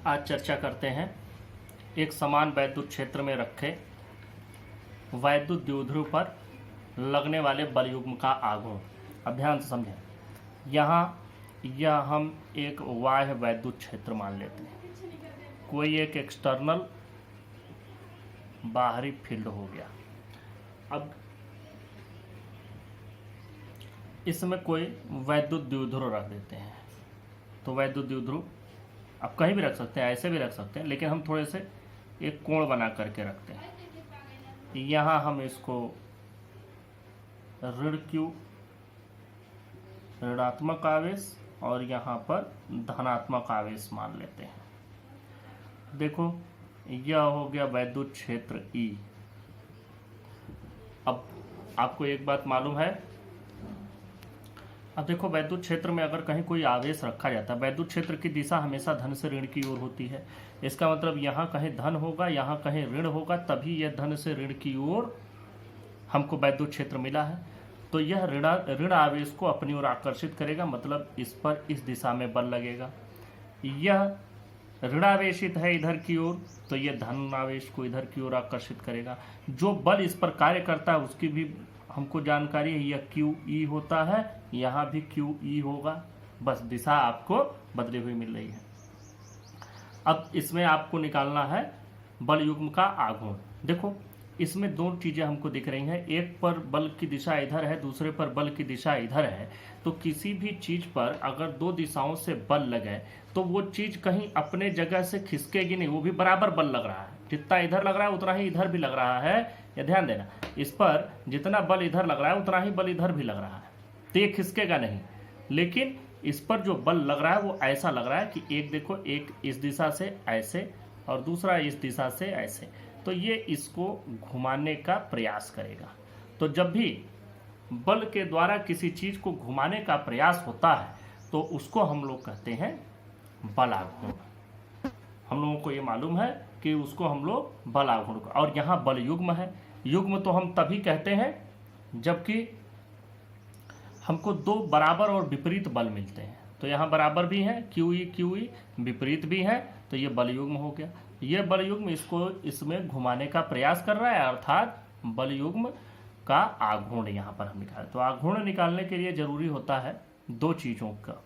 आज चर्चा करते हैं एक समान वैद्युत क्षेत्र में रखे वैद्युत द्विध्रुव पर लगने वाले बलयुग्म का आघूर्ण। अब ध्यान से समझें, यहाँ यह हम एक बाह्य वैद्युत क्षेत्र मान लेते हैं, कोई एक एक्सटर्नल बाहरी फील्ड हो गया। अब इसमें कोई वैद्युत द्विध्रुव रख देते हैं, तो वैद्युत द्विध्रुव आप कहीं भी रख सकते हैं, ऐसे भी रख सकते हैं, लेकिन हम थोड़े से एक कोण बना करके रखते हैं। यहाँ हम इसको ऋण Q ऋणात्मक आवेश और यहाँ पर धनात्मक आवेश मान लेते हैं। देखो यह हो गया वैद्युत क्षेत्र E। अब आपको एक बात मालूम है, अब देखो वैद्युत क्षेत्र में अगर कहीं कोई आवेश रखा जाता है, वैद्युत क्षेत्र की दिशा हमेशा धन से ऋण की ओर होती है। इसका मतलब यहाँ कहीं धन होगा, यहाँ कहीं ऋण होगा, तभी यह धन से ऋण की ओर हमको वैद्युत क्षेत्र मिला है। तो यह ऋण आवेश को अपनी ओर आकर्षित करेगा, मतलब इस पर इस दिशा में बल लगेगा। यह ऋणावेशित है इधर की ओर, तो यह धन आवेश को इधर की ओर आकर्षित करेगा। जो बल इस पर कार्य करता है उसकी भी हमको जानकारी है, यह QE होता है, यहाँ भी QE होगा, बस दिशा आपको बदली हुई मिल रही है। अब इसमें आपको निकालना है बल युग्म का आघूर्ण। देखो इसमें दो चीजें हमको दिख रही हैं, एक पर बल की दिशा इधर है, दूसरे पर बल की दिशा इधर है। तो किसी भी चीज पर अगर दो दिशाओं से बल लगे तो वो चीज कहीं अपने जगह से खिसकेगी नहीं, वो भी बराबर बल लग रहा है। जितना इधर लग रहा है उतना ही इधर भी लग रहा है, या ध्यान देना, इस पर जितना बल इधर लग रहा है उतना ही बल इधर भी लग रहा है, तो ये खिसकेगा नहीं। लेकिन इस पर जो बल लग रहा है वो ऐसा लग रहा है कि एक देखो, एक इस दिशा से ऐसे और दूसरा इस दिशा से ऐसे, तो ये इसको घुमाने का प्रयास करेगा। तो जब भी बल के द्वारा किसी चीज को घुमाने का प्रयास होता है तो उसको हम लोग कहते हैं बल आघूर्ण। हम लोगों को ये मालूम है कि उसको हम लोग बल आघूर्ण, और यहाँ बल युग्म है। युग्म तो हम तभी कहते हैं जबकि हमको दो बराबर और विपरीत बल मिलते हैं। तो यहाँ बराबर भी है QE, विपरीत भी है, तो ये बल युग्म हो गया। ये बल युग्म इसको इसमें घुमाने का प्रयास कर रहा है, अर्थात बल युग्म का आघूर्ण यहाँ पर हम निकालें। तो आघूर्ण निकालने के लिए जरूरी होता है दो चीजों का।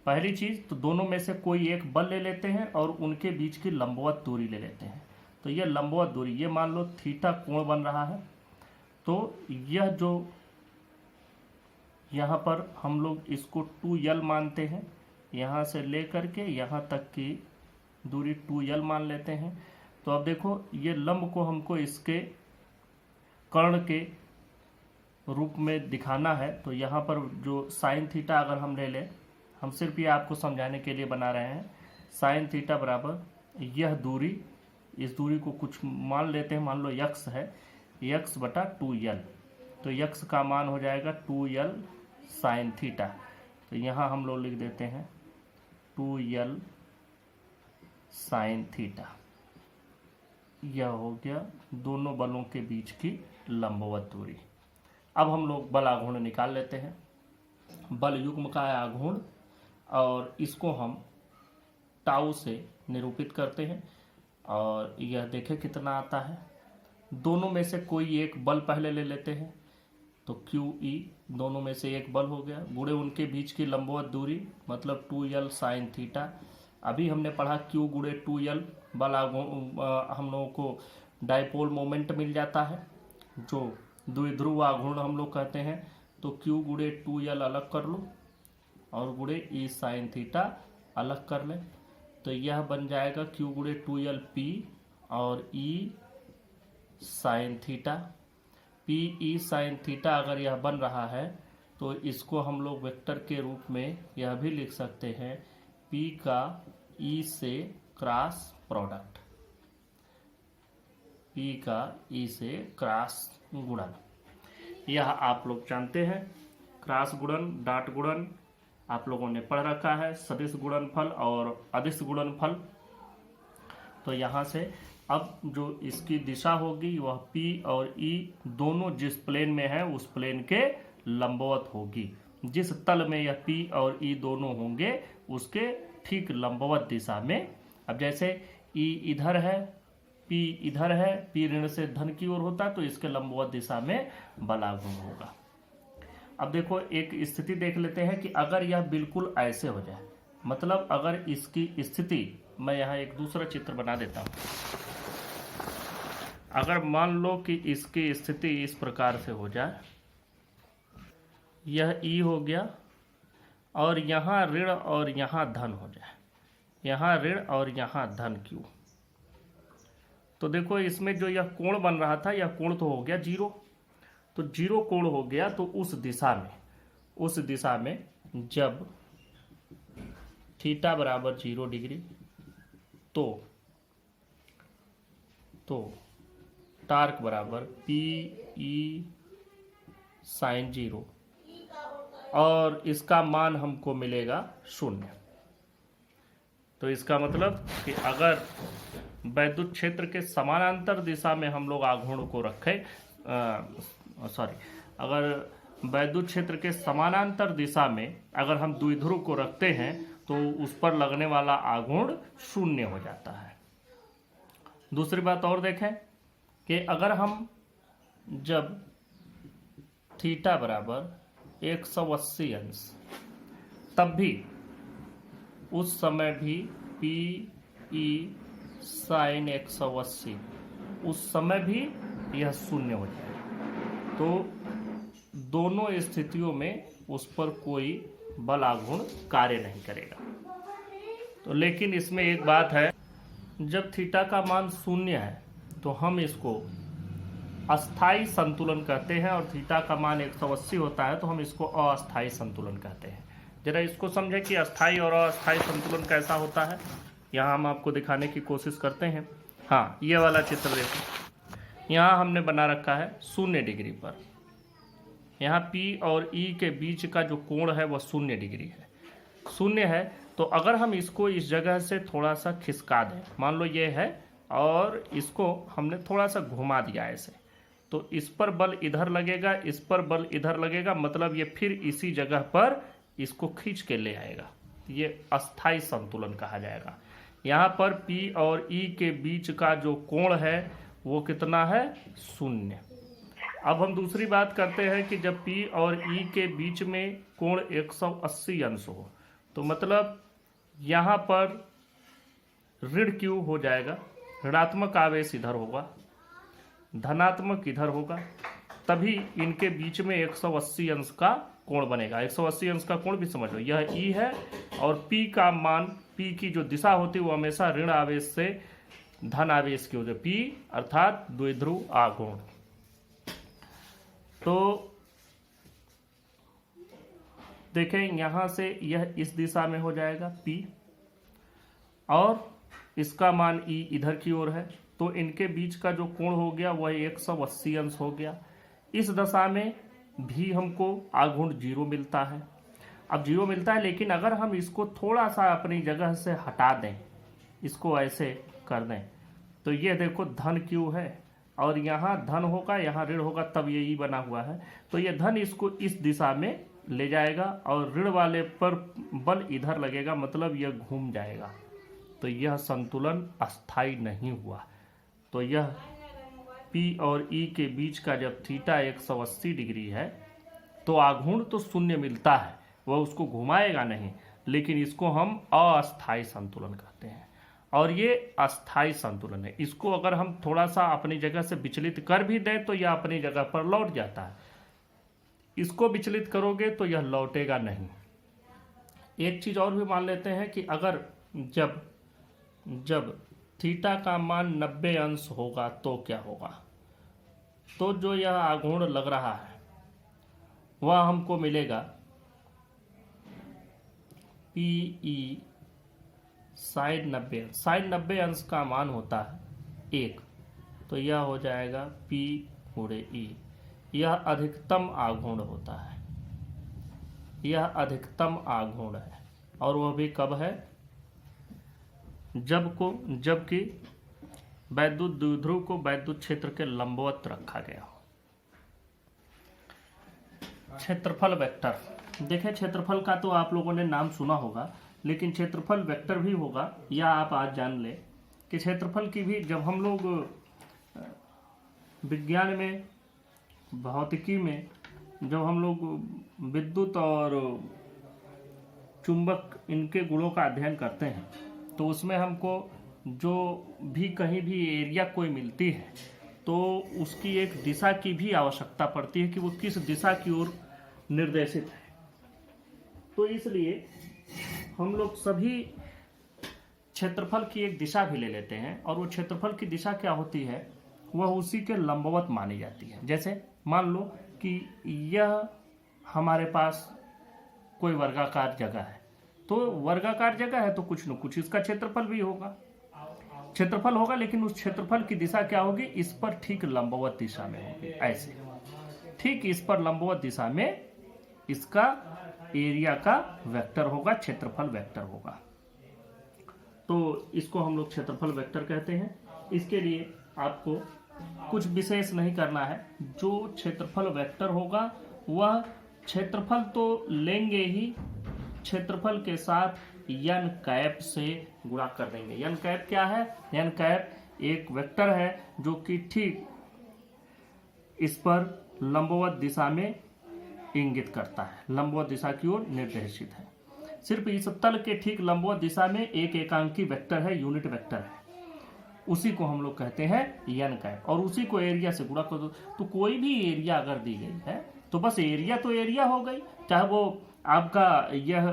पहली चीज तो दोनों में से कोई एक बल ले लेते हैं और उनके बीच की लंबवत दूरी ले लेते हैं। तो ये लंबवत दूरी, ये मान लो थीटा कोण बन रहा है, तो यह जो यहाँ पर हम लोग इसको 2L मानते हैं, यहाँ से लेकर के यहाँ तक की दूरी 2L मान लेते हैं। तो अब देखो ये लंब को हमको इसके कर्ण के रूप में दिखाना है, तो यहाँ पर जो साइन थीटा अगर हम ले लें, हम सिर्फ ये आपको समझाने के लिए बना रहे हैं, साइन थीटा बराबर यह दूरी, इस दूरी को कुछ मान लेते हैं, मान लो x है, x बटा 2L, तो x का मान हो जाएगा 2L साइन थीटा। तो यहाँ हम लोग लिख देते हैं 2L साइन थीटा। यह हो गया दोनों बलों के बीच की लंबवत दूरी। अब हम लोग बल आघूर्ण निकाल लेते हैं, बल युग्म का आघूर्ण, और इसको हम टाउ से निरूपित करते हैं। और यह देखें कितना आता है। दोनों में से कोई एक बल पहले ले लेते हैं, तो QE दोनों में से एक बल हो गया, गुणे उनके बीच की लंबवत दूरी मतलब 2L साइन थीटा। अभी हमने पढ़ा Q गुणे 2L बल आघूर्ण, हम लोगों को डायपोल मोमेंट मिल जाता है, जो द्विध्रुव आघूर्ण हम लोग कहते हैं। तो Q गुणे 2L अलग कर लो और गुणे E साइन थीटा अलग कर लें, तो यह बन जाएगा Q गुणे 2L P और E sine theta. PE sine theta अगर यह बन रहा है तो इसको हम लोग वेक्टर के रूप में यह भी लिख सकते हैं, P का E से क्रॉस प्रोडक्ट, P का E से क्रॉस गुणन। यह आप लोग जानते हैं, क्रॉस गुणन, डॉट गुणन आप लोगों ने पढ़ रखा है, सदिश गुणनफल और अदिश गुणनफल। तो यहाँ से अब जो इसकी दिशा होगी वह P और E दोनों जिस प्लेन में है उस प्लेन के लंबवत होगी। जिस तल में यह P और E दोनों होंगे उसके ठीक लंबवत दिशा में अब जैसे ई इधर है, पी इधर है, पी ऋण से धन की ओर होता है, तो इसके लंबवत दिशा में बल आघूर्ण होगा। अब देखो एक स्थिति देख लेते हैं कि अगर यह बिल्कुल ऐसे हो जाए, मतलब अगर इसकी स्थिति, मैं यहाँ एक दूसरा चित्र बना देता हूँ। अगर मान लो कि इसकी स्थिति इस प्रकार से हो जाए, यह ई हो गया और यहाँ ऋण और यहाँ धन हो जाए, यहाँ ऋण और यहाँ धन क्यू, तो देखो इसमें जो यह कोण बन रहा था, यह कोण तो हो गया जीरो, तो जीरो कोण हो गया। तो उस दिशा में जब थीटा बराबर 0 डिग्री, तो टार्क बराबर पी ई साइन 0 और इसका मान हमको मिलेगा 0। तो इसका मतलब कि अगर वैद्युत क्षेत्र के समानांतर दिशा में हम लोग आघूर्ण को रखें, अगर वैद्युत क्षेत्र के समानांतर दिशा में अगर हम द्विध्रुव को रखते हैं तो उस पर लगने वाला आघूर्ण 0 हो जाता है। दूसरी बात और देखें कि अगर हम जब थीटा बराबर 180 अंश, तब भी उस समय भी पी ई साइन 180, उस समय भी यह 0 हो जाए। तो दोनों स्थितियों में उस पर कोई बल आघूर्ण कार्य नहीं करेगा। तो लेकिन इसमें एक बात है, जब थीटा का मान 0 है तो हम इसको अस्थाई संतुलन कहते हैं, और थीटा का मान 180 होता है तो हम इसको अस्थाई संतुलन कहते हैं। जरा इसको समझें कि अस्थाई और अस्थाई संतुलन कैसा होता है, यहाँ हम आपको दिखाने की कोशिश करते हैं। हाँ, ये वाला चित्र देखो, यहाँ हमने बना रखा है 0 डिग्री पर, यहाँ P और E के बीच का जो कोण है वह 0 डिग्री है, 0 है। तो अगर हम इसको इस जगह से थोड़ा सा खिसका दें, मान लो ये है और इसको हमने थोड़ा सा घुमा दिया ऐसे, तो इस पर बल इधर लगेगा, इस पर बल इधर लगेगा, मतलब ये फिर इसी जगह पर इसको खींच के ले आएगा। ये अस्थाई संतुलन कहा जाएगा। यहाँ पर P और E के बीच का जो कोण है वो कितना है, 0। अब हम दूसरी बात करते हैं कि जब P और E के बीच में कोण 180 अंश हो, तो मतलब यहाँ पर ऋण Q हो जाएगा, ऋणात्मक आवेश इधर होगा, धनात्मक इधर होगा, तभी इनके बीच में 180 अंश का कोण बनेगा। 180 अंश का कोण भी समझ लो, यह E है और P का मान, P की जो दिशा होती है वो हमेशा ऋण आवेश से धन आवेश की होती है, P अर्थात द्विध्रुव आघूर्ण। तो देखें यहाँ से यह इस दिशा में हो जाएगा P, और इसका मान E इधर की ओर है, तो इनके बीच का जो कोण हो गया वह 180 अंश हो गया। इस दशा में भी हमको आघूर्ण 0 मिलता है। अब 0 मिलता है, लेकिन अगर हम इसको थोड़ा सा अपनी जगह से हटा दें, इसको ऐसे कर दें, तो ये देखो धन Q है और यहाँ धन होगा, यहाँ ऋण होगा, तब ये E बना हुआ है। तो ये धन इसको इस दिशा में ले जाएगा और ऋण वाले पर बल इधर लगेगा, मतलब यह घूम जाएगा। तो यह संतुलन अस्थाई नहीं हुआ। तो यह P और E के बीच का जब थीटा 180 डिग्री है तो आघूर्ण तो 0 मिलता है, वह उसको घुमाएगा नहीं, लेकिन इसको हम अस्थाई संतुलन कहते हैं। और ये अस्थाई संतुलन है। इसको अगर हम थोड़ा सा अपनी जगह से विचलित कर भी दें तो यह अपनी जगह पर लौट जाता है, इसको विचलित करोगे तो यह लौटेगा नहीं। एक चीज और भी मान लेते हैं कि अगर जब थीटा का मान 90 अंश होगा तो क्या होगा। तो जो यह आघूर्ण लग रहा है वह हमको मिलेगा PE साइन 90। साइन 90 अंश का मान होता है 1, तो यह हो जाएगा P गुणे E। यह अधिकतम आघूर्ण होता है, यह अधिकतम आघूर्ण है, और वह भी कब है, जबकि वैद्युत द्विध्रुव को वैद्युत क्षेत्र के लंबवत रखा गया हो। क्षेत्रफल वेक्टर, देखें क्षेत्रफल का तो आप लोगों ने नाम सुना होगा, लेकिन क्षेत्रफल वेक्टर भी होगा। या आप आज जान लें कि क्षेत्रफल की भी, जब हम लोग विज्ञान में, भौतिकी में, जब हम लोग विद्युत और चुंबक इनके गुणों का अध्ययन करते हैं, तो उसमें हमको जो भी कहीं भी एरिया कोई मिलती है तो उसकी एक दिशा की भी आवश्यकता पड़ती है कि वो किस दिशा की ओर निर्देशित है। तो इसलिए हम लोग सभी क्षेत्रफल की एक दिशा भी ले लेते हैं, और वो क्षेत्रफल की दिशा क्या होती है, वह उसी के लंबवत मानी जाती है। जैसे मान लो कि यह हमारे पास कोई वर्गाकार जगह है, तो वर्गाकार जगह है तो कुछ न कुछ इसका क्षेत्रफल भी होगा, क्षेत्रफल होगा, लेकिन उस क्षेत्रफल की दिशा क्या होगी, इस पर ठीक लंबवत दिशा में होगी। ऐसे ठीक इस पर लंबवत दिशा में इसका एरिया का वेक्टर होगा, क्षेत्रफल वेक्टर होगा। तो इसको हम लोग क्षेत्रफल वेक्टर कहते हैं। इसके लिए आपको कुछ विशेष नहीं करना है। जो क्षेत्रफल वेक्टर होगा वह क्षेत्रफल तो लेंगे ही, क्षेत्रफल के साथ n कैप से गुणा कर देंगे। n कैप क्या है? n कैप एक वेक्टर है जो कि ठीक इस पर लंबवत दिशा में इंगित करता है, लंबवत दिशा की ओर निर्देशित है। सिर्फ इस तल के ठीक लंबवत दिशा में एक एकांकी वेक्टर है, यूनिट वेक्टर है, उसी को हम लोग कहते हैं n कैप, और उसी को एरिया से गुणा कर दो। तो कोई भी एरिया अगर दी गई है तो बस एरिया तो एरिया हो गई, चाहे वो आपका यह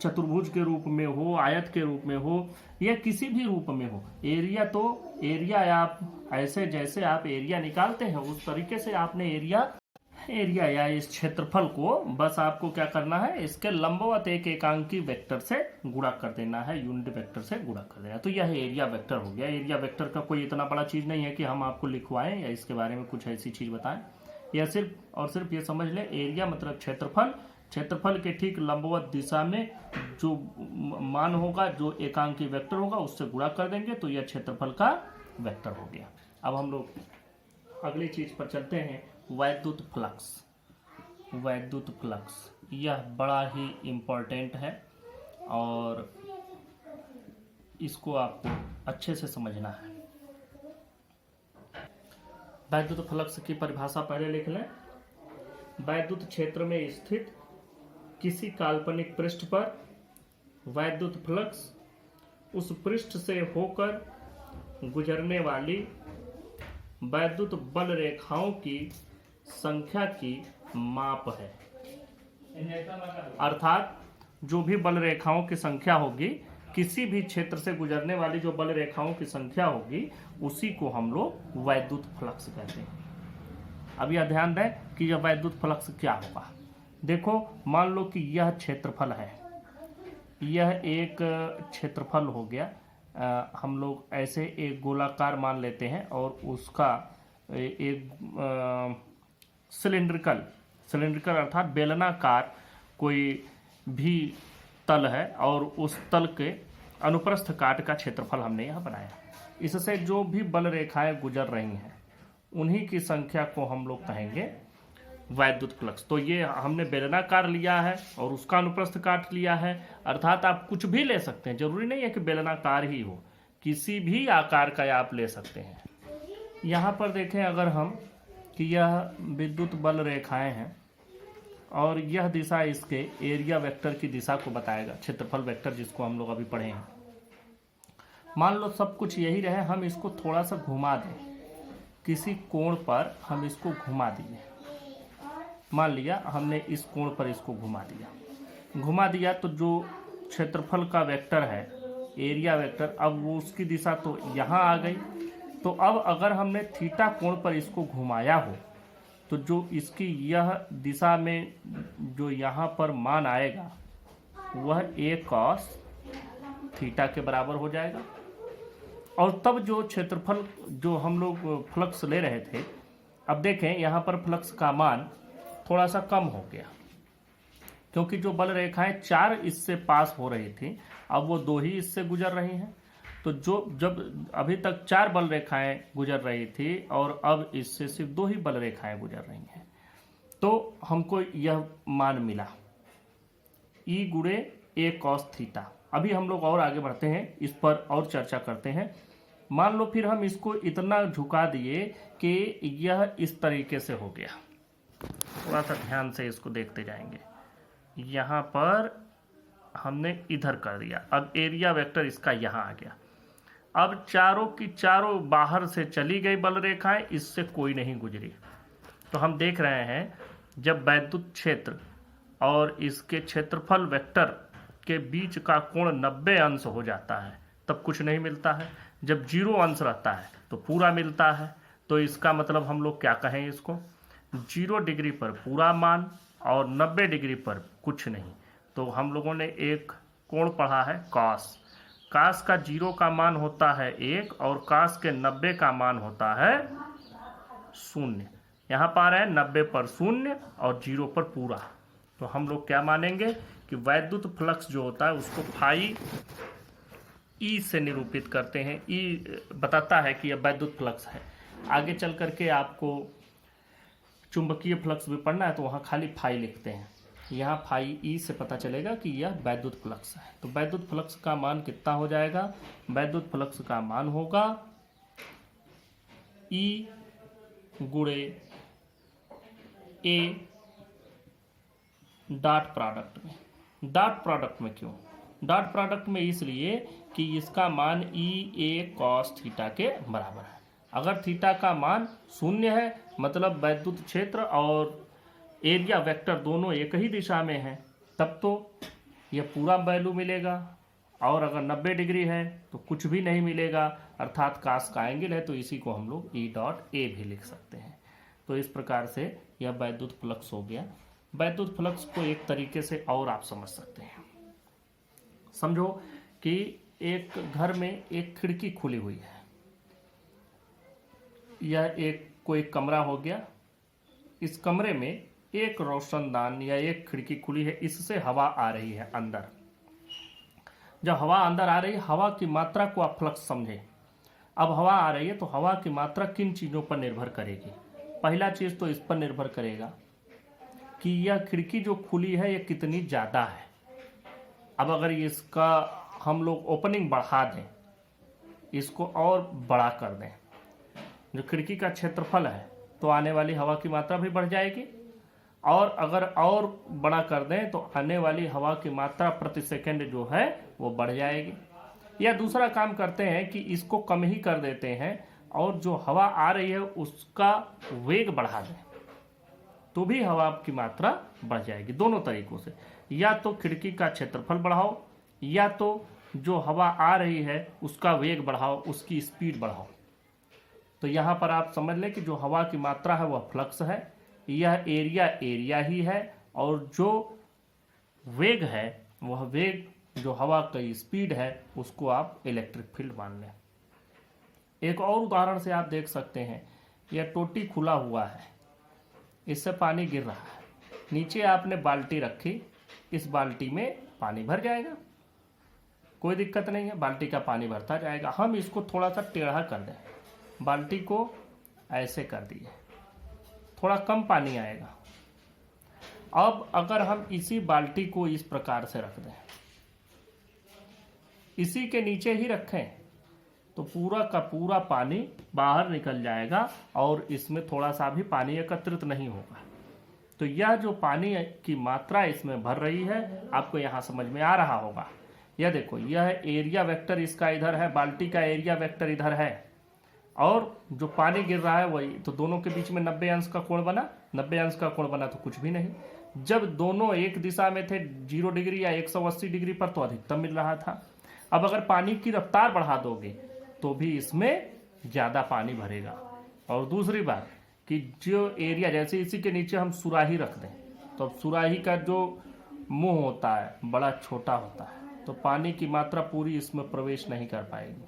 चतुर्भुज के रूप में हो, आयत के रूप में हो, या किसी भी रूप में हो। एरिया तो एरिया, आप ऐसे जैसे आप एरिया निकालते हैं उस तरीके से आपने एरिया या इस क्षेत्रफल को बस आपको क्या करना है, इसके लंबवत एक एकांकी वेक्टर से गुणा कर देना है, यूनिट वेक्टर से गुणा कर देना। तो यह एरिया वेक्टर हो गया। एरिया वेक्टर का कोई इतना बड़ा चीज नहीं है कि हम आपको लिखवाएं या इसके बारे में कुछ ऐसी चीज बताएं। या सिर्फ और सिर्फ ये समझ लें, एरिया मतलब क्षेत्रफल, क्षेत्रफल के ठीक लंबवत दिशा में जो मान होगा, जो एकांकी वेक्टर होगा, उससे गुणा कर देंगे तो यह क्षेत्रफल का वेक्टर हो गया। अब हम लोग अगली चीज पर चलते हैं, वैद्युत फ्लक्स। वैद्युत फ्लक्स यह बड़ा ही इम्पोर्टेंट है और इसको आपको अच्छे से समझना है। वैद्युत फ्लक्स की परिभाषा पहले लिख लें। वैद्युत क्षेत्र में स्थित किसी काल्पनिक पृष्ठ पर वैद्युत फ्लक्स उस पृष्ठ से होकर गुजरने वाली वैद्युत बल रेखाओं की संख्या की माप है। अर्थात जो भी बल रेखाओं की संख्या होगी, किसी भी क्षेत्र से गुजरने वाली जो बल रेखाओं की संख्या होगी, उसी को हम लोग वैद्युत फ्लक्स कहते हैं। अब यह ध्यान दें कि यह वैद्युत फ्लक्स क्या होगा। देखो, मान लो कि यह क्षेत्रफल है, यह एक क्षेत्रफल हो गया। हम लोग ऐसे एक गोलाकार मान लेते हैं और उसका एक सिलिंड्रिकल अर्थात बेलनाकार कोई भी तल है और उस तल के अनुप्रस्थ काट का क्षेत्रफल हमने यहाँ बनाया। इससे जो भी बल रेखाएं गुजर रही हैं उन्हीं की संख्या को हम लोग कहेंगे वैद्युत फ्लक्स। तो ये हमने बेलनाकार लिया है और उसका अनुप्रस्थ काट लिया है, अर्थात आप कुछ भी ले सकते हैं, जरूरी नहीं है कि बेलनाकार ही हो, किसी भी आकार का आप ले सकते हैं। यहाँ पर देखें अगर हम कि यह विद्युत बल रेखाएं हैं और यह दिशा इसके एरिया वेक्टर की दिशा को बताएगा, क्षेत्रफल वेक्टर जिसको हम लोग अभी पढ़े हैं। मान लो सब कुछ यही रहे, हम इसको थोड़ा सा घुमा दें, किसी कोण पर हम इसको घुमा दिए, मान लिया हमने इस कोण पर इसको घुमा दिया तो जो क्षेत्रफल का वेक्टर है, एरिया वेक्टर, अब वो उसकी दिशा तो यहाँ आ गई। तो अब अगर हमने थीटा कोण पर इसको घुमाया हो तो जो इसकी यह दिशा में जो यहाँ पर मान आएगा वह a cos थीटा के बराबर हो जाएगा। और तब जो क्षेत्रफल जो हम लोग फ्लक्स ले रहे थे, अब देखें यहाँ पर फ्लक्स का मान थोड़ा सा कम हो गया, क्योंकि जो बल रेखाएं 4 इससे पास हो रही थी, अब वो 2 ही इससे गुजर रही हैं। तो जो जब अभी तक 4 बल रेखाएं गुजर रही थी और अब इससे सिर्फ 2 ही बल रेखाएं गुजर रही हैं, तो हमको यह मान मिला E गुणे a cos थीटा। अभी हम लोग और आगे बढ़ते हैं, इस पर और चर्चा करते हैं। मान लो फिर हम इसको इतना झुका दिए कि यह इस तरीके से हो गया। थोड़ा सा ध्यान से इसको देखते जाएंगे। यहाँ पर हमने इधर कर दिया, अब एरिया वेक्टर इसका यहाँ आ गया। अब चारों की चारों बाहर से चली गई बल रेखाएं, इससे कोई नहीं गुजरी। तो हम देख रहे हैं जब वैद्युत क्षेत्र और इसके क्षेत्रफल वेक्टर के बीच का कोण 90 अंश हो जाता है तब कुछ नहीं मिलता है। जब 0 अंश रहता है तो पूरा मिलता है। तो इसका मतलब हम लोग क्या कहें इसको, 0 डिग्री पर पूरा मान और 90 डिग्री पर कुछ नहीं। तो हम लोगों ने एक कोण पढ़ा है कॉस। कॉस का 0 का मान होता है 1 और कॉस के 90 का मान होता है 0। यहाँ पा रहे हैं 90 पर 0 और 0 पर पूरा। तो हम लोग क्या मानेंगे कि वैद्युत फ्लक्स जो होता है उसको फाई ई से निरूपित करते हैं। ई बताता है कि यह वैद्युत फ्लक्स है। आगे चल करके आपको चुंबकीय फ्लक्स भी पढ़ना है तो वहाँ खाली फाई लिखते हैं, यहाँ फाई ई से पता चलेगा कि यह वैद्युत फ्लक्स है। तो वैद्युत फ्लक्स का मान कितना हो जाएगा, वैद्युत फ्लक्स का मान होगा ई गुणे ए डॉट प्रोडक्ट में। डॉट प्रोडक्ट में क्यों, डॉट प्रोडक्ट में इसलिए कि इसका मान ई ए कॉस थीटा के बराबर है। अगर थीटा का मान 0 है मतलब वैद्युत क्षेत्र और एरिया वेक्टर दोनों एक ही दिशा में है तब तो यह पूरा वैल्यू मिलेगा, और अगर 90 डिग्री है तो कुछ भी नहीं मिलेगा, अर्थात कास का एंगल है। तो इसी को हम लोग ई डॉट ए भी लिख सकते हैं। तो इस प्रकार से यह वैद्युत फ्लक्स हो गया। वैद्युत फ्लक्स को एक तरीके से और आप समझ सकते हैं। समझो कि एक घर में एक खिड़की खुली हुई है, यह एक कोई कमरा हो गया। इस कमरे में एक रोशनदान या एक खिड़की खुली है, इससे हवा आ रही है अंदर। जब हवा अंदर आ रही है, हवा की मात्रा को आप फ्लक्स समझें। अब हवा आ रही है तो हवा की मात्रा किन चीज़ों पर निर्भर करेगी। पहला चीज़ तो इस पर निर्भर करेगा कि यह खिड़की जो खुली है यह कितनी ज़्यादा है। अब अगर इसका हम लोग ओपनिंग बढ़ा दें, इसको और बड़ा कर दें, जो खिड़की का क्षेत्रफल है, तो आने वाली हवा की मात्रा भी बढ़ जाएगी। और अगर और बड़ा कर दें तो आने वाली हवा की मात्रा प्रति सेकंड जो है वो बढ़ जाएगी। या दूसरा काम करते हैं कि इसको कम ही कर देते हैं और जो हवा आ रही है उसका वेग बढ़ा दें तो भी हवा की मात्रा बढ़ जाएगी। दोनों तरीकों से, या तो खिड़की का क्षेत्रफल बढ़ाओ या तो जो हवा आ रही है उसका वेग बढ़ाओ, उसकी स्पीड बढ़ाओ। तो यहाँ पर आप समझ लें कि जो हवा की मात्रा है वह फ्लक्स है, यह एरिया ही है, और जो वेग है वह वेग, जो हवा की स्पीड है उसको आप इलेक्ट्रिक फील्ड मान लें। एक और उदाहरण से आप देख सकते हैं, यह टोटी खुला हुआ है, इससे पानी गिर रहा है, नीचे आपने बाल्टी रखी, इस बाल्टी में पानी भर जाएगा, कोई दिक्कत नहीं है, बाल्टी का पानी भरता जाएगा। हम इसको थोड़ा सा टेढ़ा कर दें, बाल्टी को ऐसे कर दिए, थोड़ा कम पानी आएगा। अब अगर हम इसी बाल्टी को इस प्रकार से रख दें, इसी के नीचे ही रखें, तो पूरा का पूरा पानी बाहर निकल जाएगा और इसमें थोड़ा सा भी पानी एकत्रित नहीं होगा। तो यह जो पानी की मात्रा इसमें भर रही है आपको यहाँ समझ में आ रहा होगा। यह देखो, यह एरिया वेक्टर इसका इधर है, बाल्टी का एरिया वेक्टर इधर है, और जो पानी गिर रहा है वही, तो दोनों के बीच में 90 अंश का कोण बना। 90 अंश का कोण बना तो कुछ भी नहीं। जब दोनों एक दिशा में थे 0 डिग्री या 180 डिग्री पर, तो अधिकतम मिल रहा था। अब अगर पानी की रफ्तार बढ़ा दोगे तो भी इसमें ज़्यादा पानी भरेगा। और दूसरी बात कि जो एरिया, जैसे इसी के नीचे हम सुराही रख दें, तो अब सुराही का जो मुंह होता है बड़ा छोटा होता है, तो पानी की मात्रा पूरी इसमें प्रवेश नहीं कर पाएगी।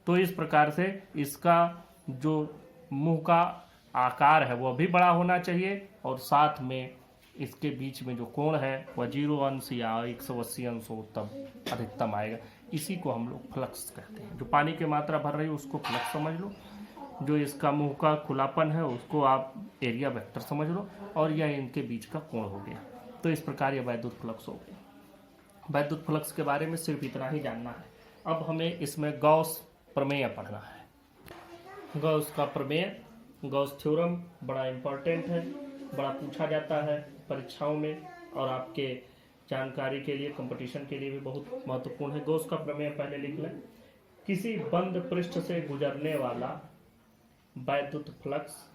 तो इस प्रकार से इसका जो मुंह का आकार है वह भी बड़ा होना चाहिए, और साथ में इसके बीच में जो कोण है वह 0 अंश या 180 अंश हो तब अधिकतम आएगा। इसी को हम लोग फ्लक्स कहते हैं। जो पानी की मात्रा भर रही है उसको फ्लक्स समझ लो, जो इसका मुंह का खुलापन है उसको आप एरिया वेक्टर समझ लो, और यह इनके बीच का कोण हो गया। तो इस प्रकार यह वैद्युत फ्लक्स हो गया। वैद्युत फ्लक्स के बारे में सिर्फ इतना ही जानना है। अब हमें इसमें गॉस प्रमेय पढ़ना है। गॉस का प्रमेय, गॉस थ्योरम बड़ा इम्पोर्टेंट है, बड़ा पूछा जाता है परीक्षाओं में और आपके जानकारी के लिए, कंपटीशन के लिए भी बहुत महत्वपूर्ण है। गॉस का प्रमेय पहले लिख लें। किसी बंद पृष्ठ से गुजरने वाला वैद्युत फ्लक्स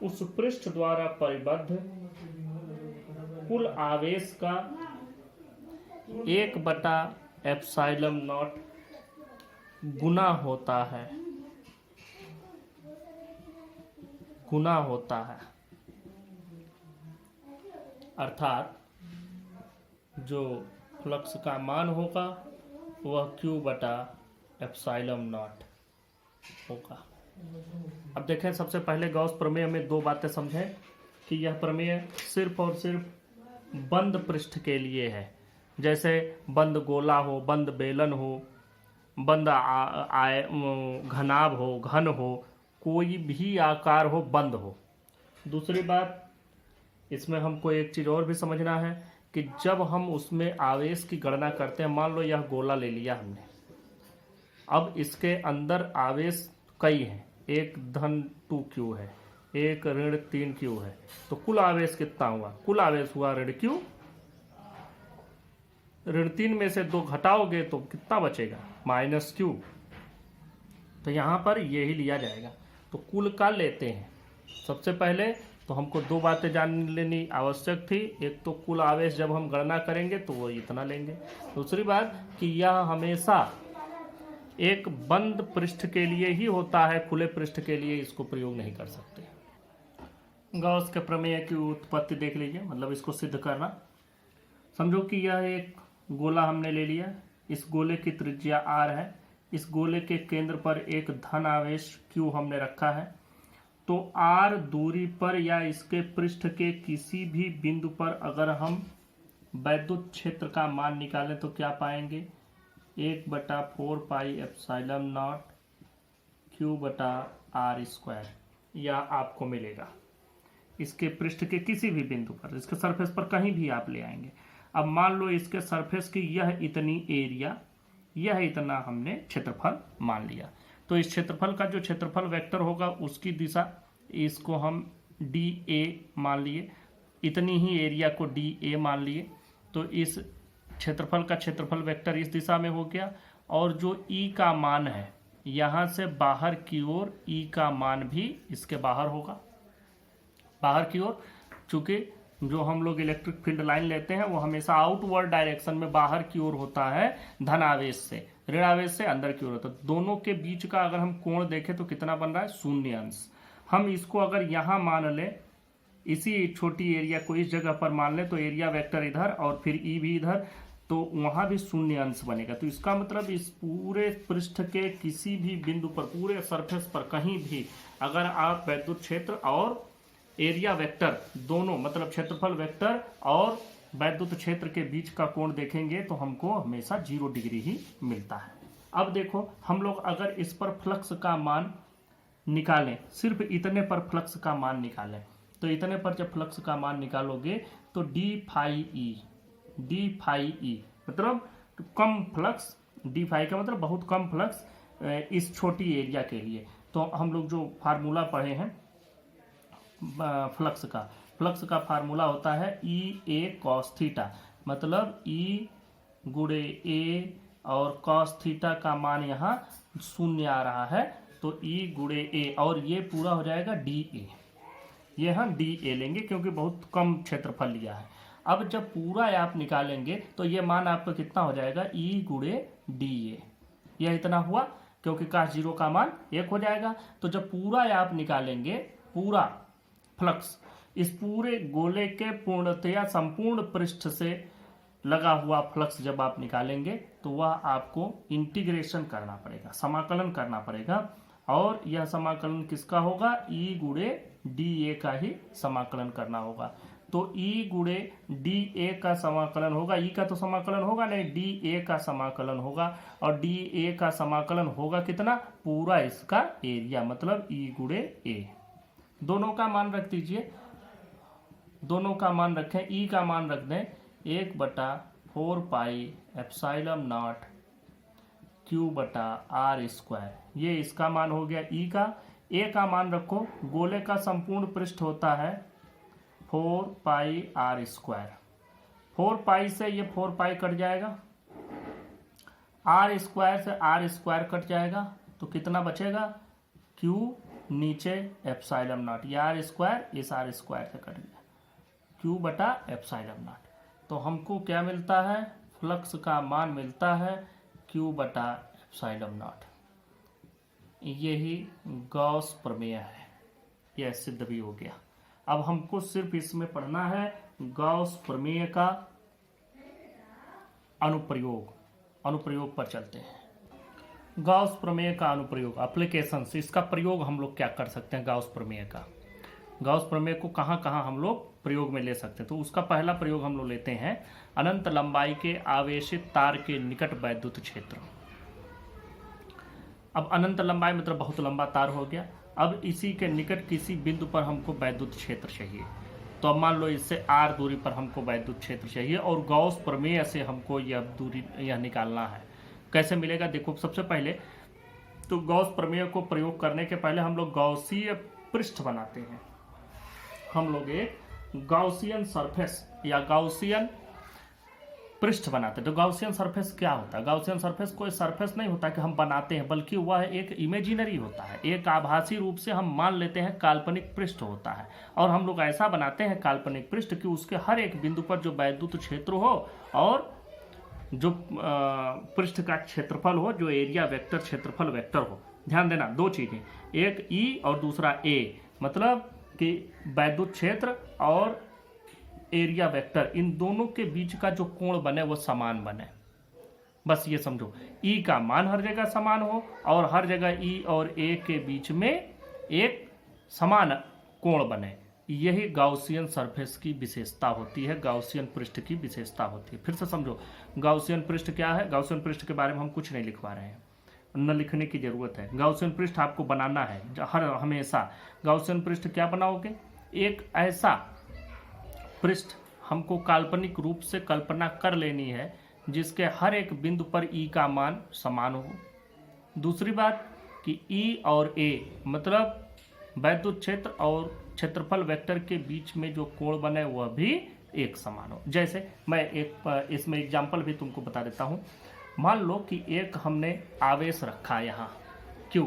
उस पृष्ठ द्वारा परिबद्ध कुल आवेश का 1/ε0 गुना होता है, अर्थात जो फ्लक्स का मान होगा वह Q/ε0 होगा। अब देखें, सबसे पहले गॉस प्रमेय में दो बातें समझें कि यह प्रमेय सिर्फ और सिर्फ बंद पृष्ठ के लिए है। जैसे बंद गोला हो, बंद बेलन हो, बंद घनाभ हो, घन हो, कोई भी आकार हो, बंद हो। दूसरी बात, इसमें हमको एक चीज़ और भी समझना है कि जब हम उसमें आवेश की गणना करते हैं, मान लो यह गोला ले लिया हमने, अब इसके अंदर आवेश कई हैं, एक धन 2Q है, एक ऋण 3Q है, तो कुल आवेश कितना हुआ? कुल आवेश हुआ ऋण Q। ऋण 3 में से 2 घटाओगे तो कितना बचेगा? -Q। तो यहां पर यही लिया जाएगा। तो कुल का लेते हैं। सबसे पहले तो हमको दो बातें जान लेनी आवश्यक थी। एक तो कुल आवेश जब हम गणना करेंगे तो वो इतना लेंगे। दूसरी बात कि यह हमेशा एक बंद पृष्ठ के लिए ही होता है, खुले पृष्ठ के लिए इसको प्रयोग नहीं कर सकते। गॉस के प्रमेय की उत्पत्ति देख लीजिए, मतलब इसको सिद्ध करना। समझो कि यह एक गोला हमने ले लिया, इस गोले की त्रिज्या r है, इस गोले के केंद्र पर एक धन आवेश Q हमने रखा है। तो r दूरी पर या इसके पृष्ठ के किसी भी बिंदु पर अगर हम वैद्युत क्षेत्र का मान निकालें तो क्या पाएंगे? 1/4πε0 Q/r², यह आपको मिलेगा इसके पृष्ठ के किसी भी बिंदु पर, इसके सरफेस पर कहीं भी आप ले आएंगे। अब मान लो इसके सरफेस की यह इतनी एरिया, यह इतना हमने क्षेत्रफल मान लिया। तो इस क्षेत्रफल का जो क्षेत्रफल वेक्टर होगा उसकी दिशा, इसको हम dA मान लिए, इतनी ही एरिया को dA मान लिए। तो इस क्षेत्रफल का क्षेत्रफल वेक्टर इस दिशा में हो गया। और जो E का मान है, यहाँ से बाहर की ओर E का मान भी इसके बाहर होगा, बाहर की ओर। चूंकि जो हम लोग इलेक्ट्रिक फील्ड लाइन लेते हैं वो हमेशा आउटवर्ड डायरेक्शन में बाहर की ओर होता है, धन आवेश से, ऋण आवेश से अंदर की ओर होता है। दोनों के बीच का अगर हम कोण देखें तो कितना बन रहा है? 0 अंश। हम इसको अगर यहाँ मान लें, इसी छोटी एरिया को इस जगह पर मान लें, तो एरिया वेक्टर इधर और फिर E भी इधर, तो वहाँ भी 0 अंश बनेगा। तो इसका मतलब इस पूरे पृष्ठ के किसी भी बिंदु पर, पूरे सरफेस पर कहीं भी अगर आप वैद्युत क्षेत्र और एरिया वेक्टर दोनों, मतलब क्षेत्रफल वेक्टर और वैद्युत क्षेत्र के बीच का कोण देखेंगे तो हमको हमेशा 0 डिग्री ही मिलता है। अब देखो, हम लोग अगर इस पर फ्लक्स का मान निकालें, सिर्फ इतने पर फ्लक्स का मान निकालें, तो इतने पर जब फ्लक्स का मान निकालोगे तो d फाई ई मतलब कम फ्लक्स, d फाई का मतलब बहुत कम फ्लक्स इस छोटी एरिया के लिए। तो हम लोग जो फार्मूला पढ़े हैं फ्लक्स का फार्मूला होता है E A cos थीटा, मतलब E गुणे A और cos थीटा का मान यहाँ 0 आ रहा है, तो E गुणे A, और ये पूरा हो जाएगा dA। ये हम dA लेंगे क्योंकि बहुत कम क्षेत्रफल लिया है। अब जब पूरा आप निकालेंगे तो ये मान आपका कितना हो जाएगा? E गुणे dA। यह इतना हुआ क्योंकि cos 0 का मान 1 हो जाएगा। तो जब पूरा आप निकालेंगे, पूरा फ्लक्स, इस पूरे गोले के पूर्णतया संपूर्ण पृष्ठ से लगा हुआ फ्लक्स जब आप निकालेंगे तो वह आपको इंटीग्रेशन करना पड़ेगा, समाकलन करना पड़ेगा। और यह समाकलन किसका होगा? E गुणे dA का ही समाकलन करना होगा। तो E गुणे dA का समाकलन होगा, E का तो समाकलन होगा नहीं, dA का समाकलन होगा। और dA का समाकलन होगा कितना? पूरा इसका एरिया, मतलब E गुणे A। दोनों का मान रख दीजिए, दोनों का मान रखें, E का मान रख दें 1/4πε0 4 पाई एप्सिलॉन नॉट क्यू बटा आर स्क्वायर। ये इसका मान हो गया ई का। ए का मान रखो, गोले का संपूर्ण पृष्ठ होता है 4 पाई आर स्क्वायर। 4 पाई से ये 4 पाई कट जाएगा, आर स्क्वायर से आर स्क्वायर कट जाएगा, तो कितना बचेगा, क्यू नीचे एप्सिलॉन नॉट, ये आर स्क्वायर इस आर स्क्वायर से कट गया, क्यू बटा एप्सिलॉन नॉट। तो हमको क्या मिलता है, फ्लक्स का मान मिलता है क्यू बटा एप्सिलॉन नॉट। यही गॉस प्रमेय है, यह सिद्ध भी हो गया। अब हमको सिर्फ इसमें पढ़ना है गॉस प्रमेय का अनुप्रयोग। अनुप्रयोग पर चलते हैं। गॉस प्रमेय का अनुप्रयोग, एप्लीकेशंस, इसका प्रयोग हम लोग क्या कर सकते हैं गॉस प्रमेय का। गॉस प्रमेय को कहाँ कहाँ हम लोग प्रयोग में ले सकते हैं, तो उसका पहला प्रयोग हम लोग लेते हैं अनंत लंबाई के आवेशित तार के निकट वैद्युत क्षेत्र। अब अनंत लंबाई मतलब बहुत लंबा तार हो गया। अब इसी के निकट किसी बिंदु पर हमको वैद्युत क्षेत्र चाहिए। तो अब मान लो इससे r दूरी पर हमको वैद्युत क्षेत्र चाहिए और गॉस प्रमेय से हमको यह दूरी यह निकालना है। कैसे मिलेगा, देखो सबसे पहले तो गॉस प्रमेय को प्रयोग करने के पहले हम लोग गॉसीय पृष्ठ बनाते हैं। हम लोग एक गॉसियन सरफेस या गॉसियन पृष्ठ बनाते हैं। तो गॉसियन सरफेस क्या होता है, गॉसियन सरफेस कोई सरफेस नहीं होता कि हम बनाते हैं, बल्कि वह एक इमेजिनरी होता है, एक आभासी रूप से हम मान लेते हैं काल्पनिक पृष्ठ होता है। और हम लोग ऐसा बनाते हैं काल्पनिक पृष्ठ कि उसके हर एक बिंदु पर जो वैद्युत क्षेत्र हो और जो पृष्ठ का क्षेत्रफल हो, जो एरिया वेक्टर क्षेत्रफल वेक्टर हो। ध्यान देना, दो चीजें, एक ई और दूसरा ए, मतलब कि वैद्युत क्षेत्र और एरिया वेक्टर, इन दोनों के बीच का जो कोण बने वो समान बने। बस ये समझो, ई का मान हर जगह समान हो और हर जगह ई और ए के बीच में एक समान कोण बने। यही गॉसियन सरफेस की विशेषता होती है, गॉसियन पृष्ठ की विशेषता होती है। फिर से समझो, गॉसियन पृष्ठ क्या है। गॉसियन पृष्ठ के बारे में हम कुछ नहीं लिखवा रहे हैं, न लिखने की जरूरत है। गॉसियन पृष्ठ आपको बनाना है हर हमेशा। गॉसियन पृष्ठ क्या बनाओगे, एक ऐसा पृष्ठ हमको काल्पनिक रूप से कल्पना कर लेनी है जिसके हर एक बिंदु पर ई का मान समान हो। दूसरी बात कि ई और ए मतलब वैद्युत क्षेत्र और क्षेत्रफल वेक्टर के बीच में जो कोण बने वह भी एक समान हो। जैसे मैं एक इसमें एग्जांपल भी तुमको बता देता हूं। मान लो कि एक हमने आवेश रखा यहाँ Q।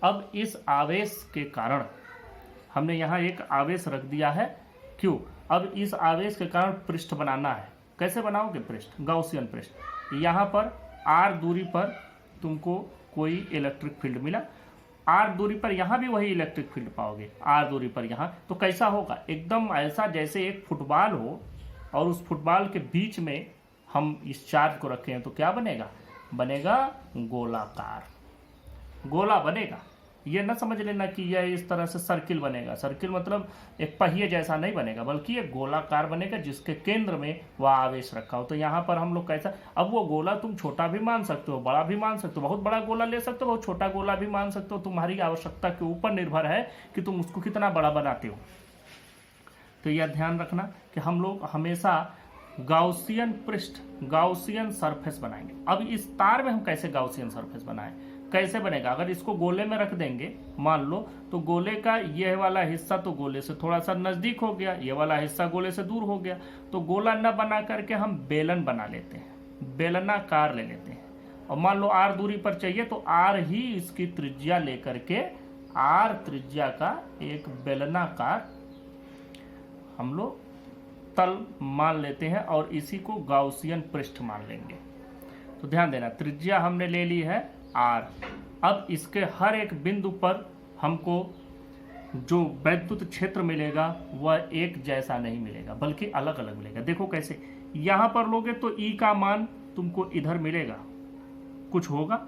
अब इस आवेश के कारण हमने यहाँ एक आवेश रख दिया है Q। अब इस आवेश के कारण पृष्ठ बनाना है। कैसे बनाओगे पृष्ठ, गॉसियन पृष्ठ। यहाँ पर r दूरी पर तुमको कोई इलेक्ट्रिक फील्ड मिला, r दूरी पर यहाँ भी वही इलेक्ट्रिक फील्ड पाओगे, r दूरी पर यहाँ। तो कैसा होगा, एकदम ऐसा जैसे एक फुटबॉल हो और उस फुटबॉल के बीच में हम इस चार्ज को रखे हैं, तो क्या बनेगा, बनेगा गोलाकार, गोला बनेगा। ये न समझ लेना कि यह इस तरह से सर्किल बनेगा। सर्किल मतलब एक पहिए जैसा नहीं बनेगा, बल्कि एक गोलाकार बनेगा जिसके केंद्र में वह आवेश रखा हो। तो यहाँ पर हम लोग कैसा, अब वो गोला तुम छोटा भी मान सकते हो, बड़ा भी मान सकते हो, बहुत बड़ा गोला ले सकते हो, बहुत छोटा गोला भी मान सकते हो। तुम्हारी आवश्यकता के ऊपर निर्भर है कि तुम उसको कितना बड़ा बनाते हो। तो यह ध्यान रखना कि हम लोग हमेशा गॉसियन पृष्ठ, गॉसियन सरफेस बनाएंगे। अब इस तार में हम कैसे गॉसियन सरफेस बनाएं, कैसे बनेगा, अगर इसको गोले में रख देंगे मान लो, तो गोले का यह वाला हिस्सा तो गोले से थोड़ा सा नजदीक हो गया, ये वाला हिस्सा गोले से दूर हो गया। तो गोला न बना करके हम बेलन बना लेते हैं, बेलनाकार ले लेते हैं। और मान लो r दूरी पर चाहिए तो r ही इसकी त्रिज्या लेकर के r त्रिज्या का एक बेलनाकार हम लोग तल मान लेते हैं और इसी को गॉसियन पृष्ठ मान लेंगे। तो ध्यान देना, त्रिज्या हमने ले ली है r। अब इसके हर एक बिंदु पर हमको जो वैद्युत क्षेत्र मिलेगा वह एक जैसा नहीं मिलेगा, बल्कि अलग अलग मिलेगा। देखो कैसे, यहाँ पर लोगे तो ई का मान तुमको इधर मिलेगा, कुछ होगा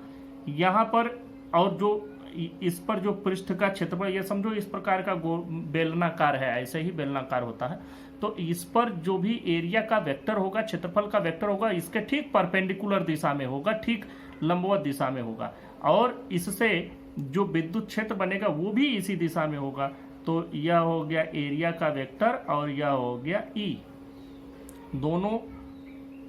यहाँ पर, और जो इस पर जो पृष्ठ का क्षेत्रफल, ये समझो इस प्रकार का बेलनाकार है, ऐसे ही बेलनाकार होता है। तो इस पर जो भी एरिया का वेक्टर होगा, क्षेत्रफल का वेक्टर होगा, इसके ठीक परपेंडिकुलर दिशा में होगा, ठीक लंबवत दिशा में होगा, और इससे जो विद्युत क्षेत्र बनेगा वो भी इसी दिशा में होगा। तो यह हो गया एरिया का वेक्टर और यह हो गया ई। दोनों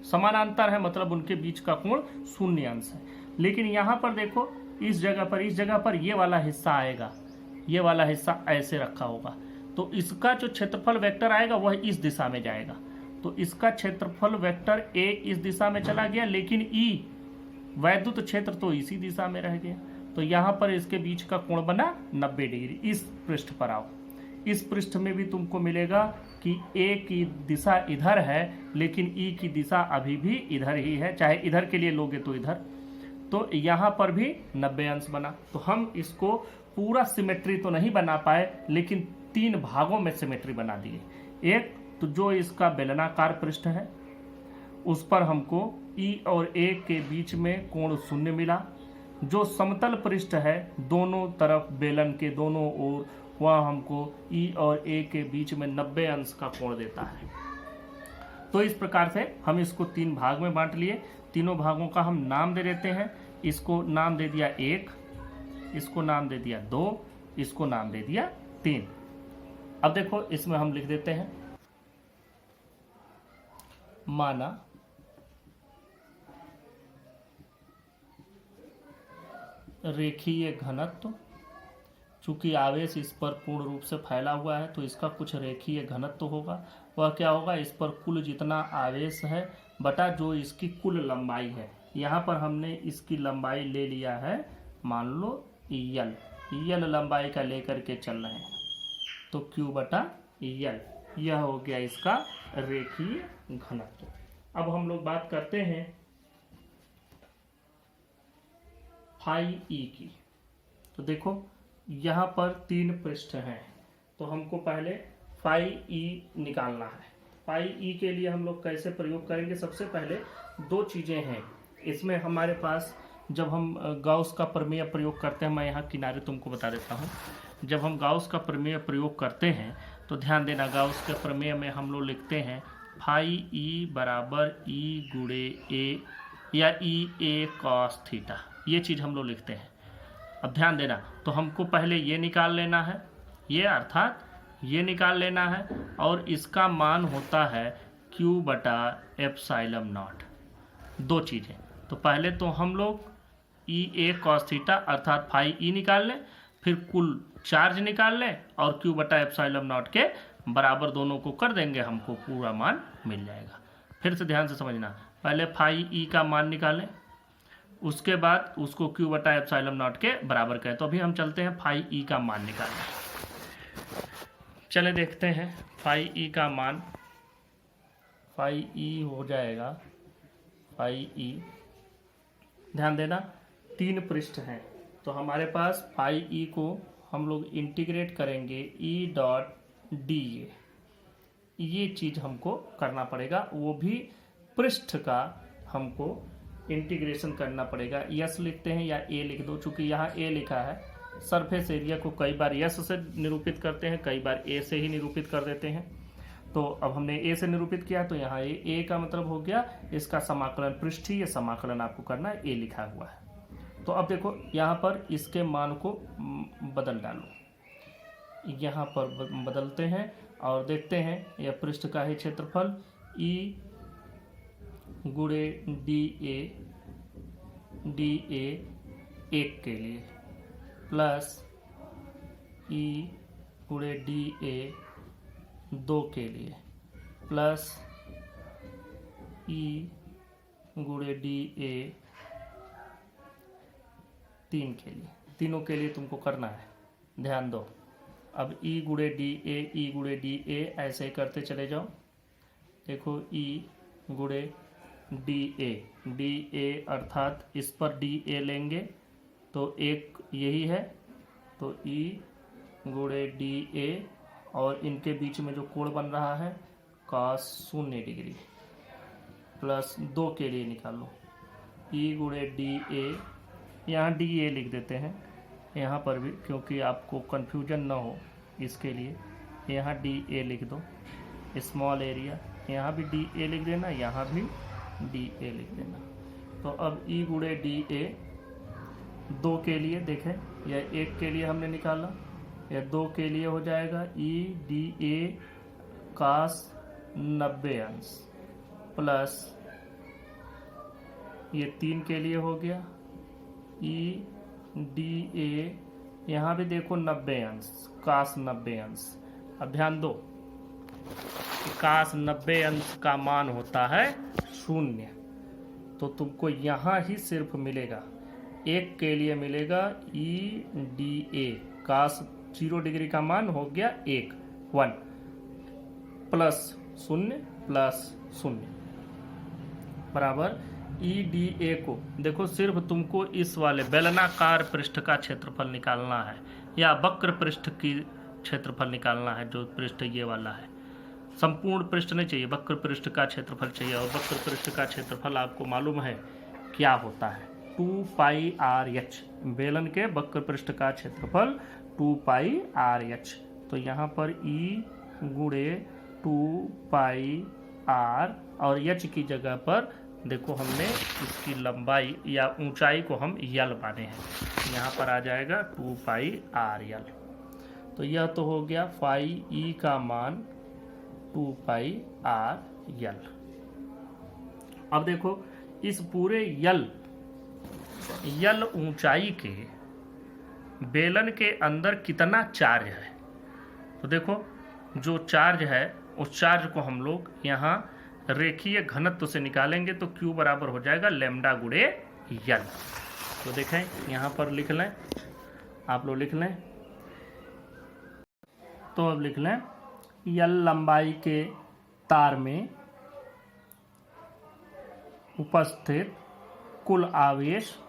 समानांतर है मतलब उनके बीच का कोण 0 अंश है। लेकिन यहाँ पर देखो इस जगह पर ये वाला हिस्सा आएगा, ये वाला हिस्सा ऐसे रखा होगा, तो इसका जो क्षेत्रफल वेक्टर आएगा वह इस दिशा में जाएगा। तो इसका क्षेत्रफल वेक्टर ए इस दिशा में चला गया, लेकिन ई वैद्युत क्षेत्र तो इसी दिशा में रह गया। तो यहाँ पर इसके बीच का कोण बना 90 डिग्री। इस पृष्ठ पर आओ, इस पृष्ठ में भी तुमको मिलेगा कि ए की दिशा इधर है लेकिन ई की दिशा अभी भी इधर ही है, चाहे इधर के लिए लोगे तो इधर। तो यहाँ पर भी 90 अंश बना। तो हम इसको पूरा सिमेट्री तो नहीं बना पाए, लेकिन 3 भागों में सिमेट्री बना दिए। एक तो जो इसका बेलनाकार पृष्ठ है उस पर हमको ई और ए के बीच में कोण 0 मिला। जो समतल पृष्ठ है दोनों तरफ बेलन के दोनों ओर, वह हमको ई और ए के बीच में 90 अंश का कोण देता है। तो इस प्रकार से हम इसको 3 भाग में बांट लिए। तीनों भागों का हम नाम दे देते हैं। इसको नाम दे दिया 1, इसको नाम दे दिया 2, इसको नाम दे दिया 3। अब देखो इसमें हम लिख देते हैं, माना रेखीय घनत्व, चूंकि आवेश इस पर पूर्ण रूप से फैला हुआ है तो इसका कुछ रेखीय घनत्व होगा। वह क्या होगा, इस पर कुल जितना आवेश है बटा जो इसकी कुल लंबाई है। यहाँ पर हमने इसकी लंबाई ले लिया है, मान लो यल लंबाई का लेकर के चल रहे हैं, तो Q बटा यल, यह हो गया इसका रेखीय घनत्व। अब हम लोग बात करते हैं फाई ई की। तो देखो यहाँ पर 3 पृष्ठ हैं, तो हमको पहले फाई ई निकालना है। फाई ई के लिए हम लोग कैसे प्रयोग करेंगे, सबसे पहले 2 चीज़ें हैं इसमें हमारे पास। जब हम गाउस का प्रमेय प्रयोग करते हैं, मैं यहाँ किनारे तुमको बता देता हूँ। जब हम गाउस का प्रमेय प्रयोग करते हैं तो ध्यान देना, गाउस के प्रमेय में हम लोग लिखते हैं फाई ई बराबर ई गुणे ए या ई ए कॉस थीटा, ये चीज़ हम लोग लिखते हैं। अब ध्यान देना, तो हमको पहले ये निकाल लेना है, ये अर्थात ये निकाल लेना है, और इसका मान होता है Q बटा एप्सिलॉन नॉट। 2 चीज़ें, तो पहले तो हम लोग ई ए कॉस थीटा अर्थात फाई ई निकाल लें, फिर कुल चार्ज निकाल लें और Q बटा एप्सिलॉन नॉट के बराबर दोनों को कर देंगे, हमको पूरा मान मिल जाएगा। फिर से ध्यान से समझना, पहले फाई ई का मान निकालें, उसके बाद उसको Q बटा एप्सिलॉन नॉट के बराबर करें। तो अभी हम चलते हैं फाई ई का मान निकालने। चले देखते हैं फाई ई का मान। फाई ई हो जाएगा, फाई ई, ध्यान देना 3 पृष्ठ हैं, तो हमारे पास फाई ई को हम लोग इंटीग्रेट करेंगे ई डॉट डी ए, ये चीज़ हमको करना पड़ेगा, वो भी पृष्ठ का हमको इंटीग्रेशन करना पड़ेगा। यस लिखते हैं या ए लिख दो, चूंकि यहाँ ए लिखा है। सरफेस एरिया को कई बार यस से निरूपित करते हैं, कई बार ए से ही निरूपित कर देते हैं। तो अब हमने ए से निरूपित किया, तो यहाँ ए का मतलब हो गया इसका समाकलन पृष्ठीय समाकलन आपको करना है, ए लिखा हुआ है। तो अब देखो यहाँ पर इसके मान को बदल डालो, यहाँ पर बदलते हैं और देखते हैं यह पृष्ठ का ही क्षेत्रफल ई गुणे डी ए 1 के लिए प्लस ई गुणे डी ए 2 के लिए प्लस ई गुणे डी ए 3 के लिए, तीनों के लिए तुमको करना है, ध्यान दो। अब ई गुणे डी ए ऐसे ही करते चले जाओ। देखो ई गुणे डी ए अर्थात इस पर डी ए लेंगे तो 1 यही है, तो ई गुणे डी ए और इनके बीच में जो कोण बन रहा है cos 0 डिग्री प्लस 2 के लिए निकालो ई गुणे डी ए, यहाँ डी ए लिख देते हैं यहाँ पर भी, क्योंकि आपको कन्फ्यूजन ना हो इसके लिए यहाँ डी ए लिख दो। स्मॉल एरिया, यहाँ भी डी ए लिख देना, यहाँ भी डी ए लिख देना। तो अब ई गुणे डी ए 2 के लिए देखें, यह 1 के लिए हमने निकाला, यह 2 के लिए हो जाएगा ई डी ए cos 90 अंश प्लस ये 3 के लिए हो गया, ई डी ए, यहाँ भी देखो 90 अंश, काश 90 अंश। अब ध्यान दो, काश 90 अंश का मान होता है 0, तो तुमको यहाँ ही सिर्फ मिलेगा 1 के लिए मिलेगा ई डी ए, काश 0 डिग्री का मान हो गया 1 प्लस 0 बराबर ई डी ए को। देखो सिर्फ तुमको इस वाले बेलनाकार पृष्ठ का क्षेत्रफल निकालना है या वक्र पृष्ठ की क्षेत्रफल निकालना है, जो पृष्ठ ये वाला है। संपूर्ण पृष्ठ नहीं चाहिए, वक्र पृष्ठ का क्षेत्रफल चाहिए। और वक्र पृष्ठ का क्षेत्रफल आपको मालूम है क्या होता है, 2πRh। बेलन के वक्र पृष्ठ का क्षेत्रफल 2πRh। तो यहाँ पर E गुणे 2πr और h की जगह पर देखो हमने इसकी लंबाई या ऊंचाई को हम यल माने हैं, यहाँ पर आ जाएगा 2πRl। तो यह तो हो गया फाई ई का मान 2πRl। अब देखो इस पूरे यल ऊंचाई के बेलन के अंदर कितना चार्ज है। तो देखो जो चार्ज है उस चार्ज को हम लोग यहाँ रेखीय घनत्व से निकालेंगे, तो Q बराबर हो जाएगा लैम्डा गुणे यल। तो देखें यहाँ पर लिख लें, आप लोग लिख लें, तो अब लिख लें यल लंबाई के तार में उपस्थित कुल आवेश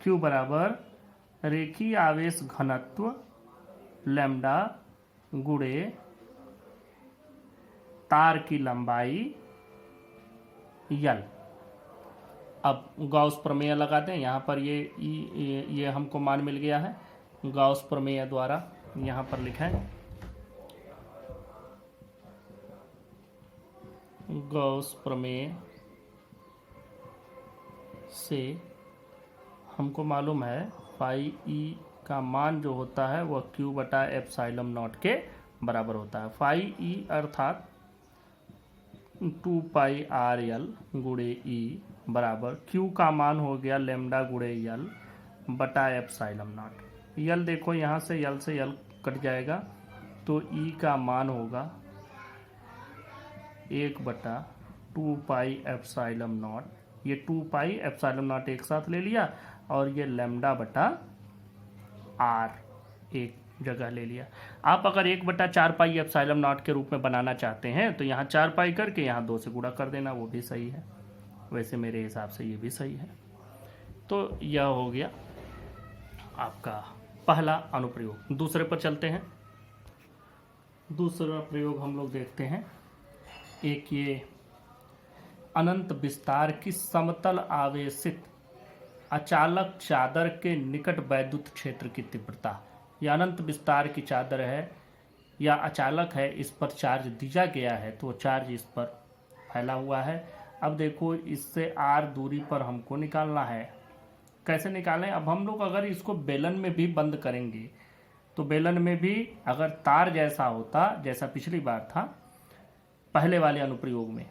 Q बराबर रेखीय आवेश घनत्व लैम्डा गुणे तार की लंबाई यल। अब गॉस प्रमेय लगाते हैं, यहाँ पर ये हमको मान मिल गया है गॉस प्रमेय द्वारा। यहाँ पर लिखें गॉस प्रमेय से हमको मालूम है पाई ई का मान जो होता है वह Q बटा एप्सिलॉन नॉट के बराबर होता है। फाई ई अर्थात 2πRl गुणे ई बराबर Q का मान हो गया लैम्डा गुणे यल बटा एप्सिलॉन नॉट। यल देखो यहाँ से यल कट जाएगा, तो ई का मान होगा 1 बटा 2π एप्सिलॉन नॉट। ये 2π एप्सिलॉन नॉट एक साथ ले लिया और ये लैम्डा बटा r एक जगह ले लिया। आप अगर 1 बटा 4π एप्सिलॉन नॉट के रूप में बनाना चाहते हैं तो यहाँ 4π करके यहाँ 2 से गुणा कर देना, वो भी सही है। वैसे मेरे हिसाब से ये भी सही है। तो यह हो गया आपका पहला अनुप्रयोग। दूसरे पर चलते हैं। दूसरा प्रयोग हम लोग देखते हैं, एक ये अनंत विस्तार की समतल आवेशित अचालक चादर के निकट वैद्युत क्षेत्र की तीव्रता। यह अनंत विस्तार की चादर है या अचालक है, इस पर चार्ज दिया गया है, तो चार्ज इस पर फैला हुआ है। अब देखो इससे r दूरी पर हमको निकालना है। कैसे निकालें? अब हम लोग अगर इसको बेलन में भी बंद करेंगे तो बेलन में भी अगर तार जैसा होता, जैसा पिछली बार था पहले वाले अनुप्रयोग में,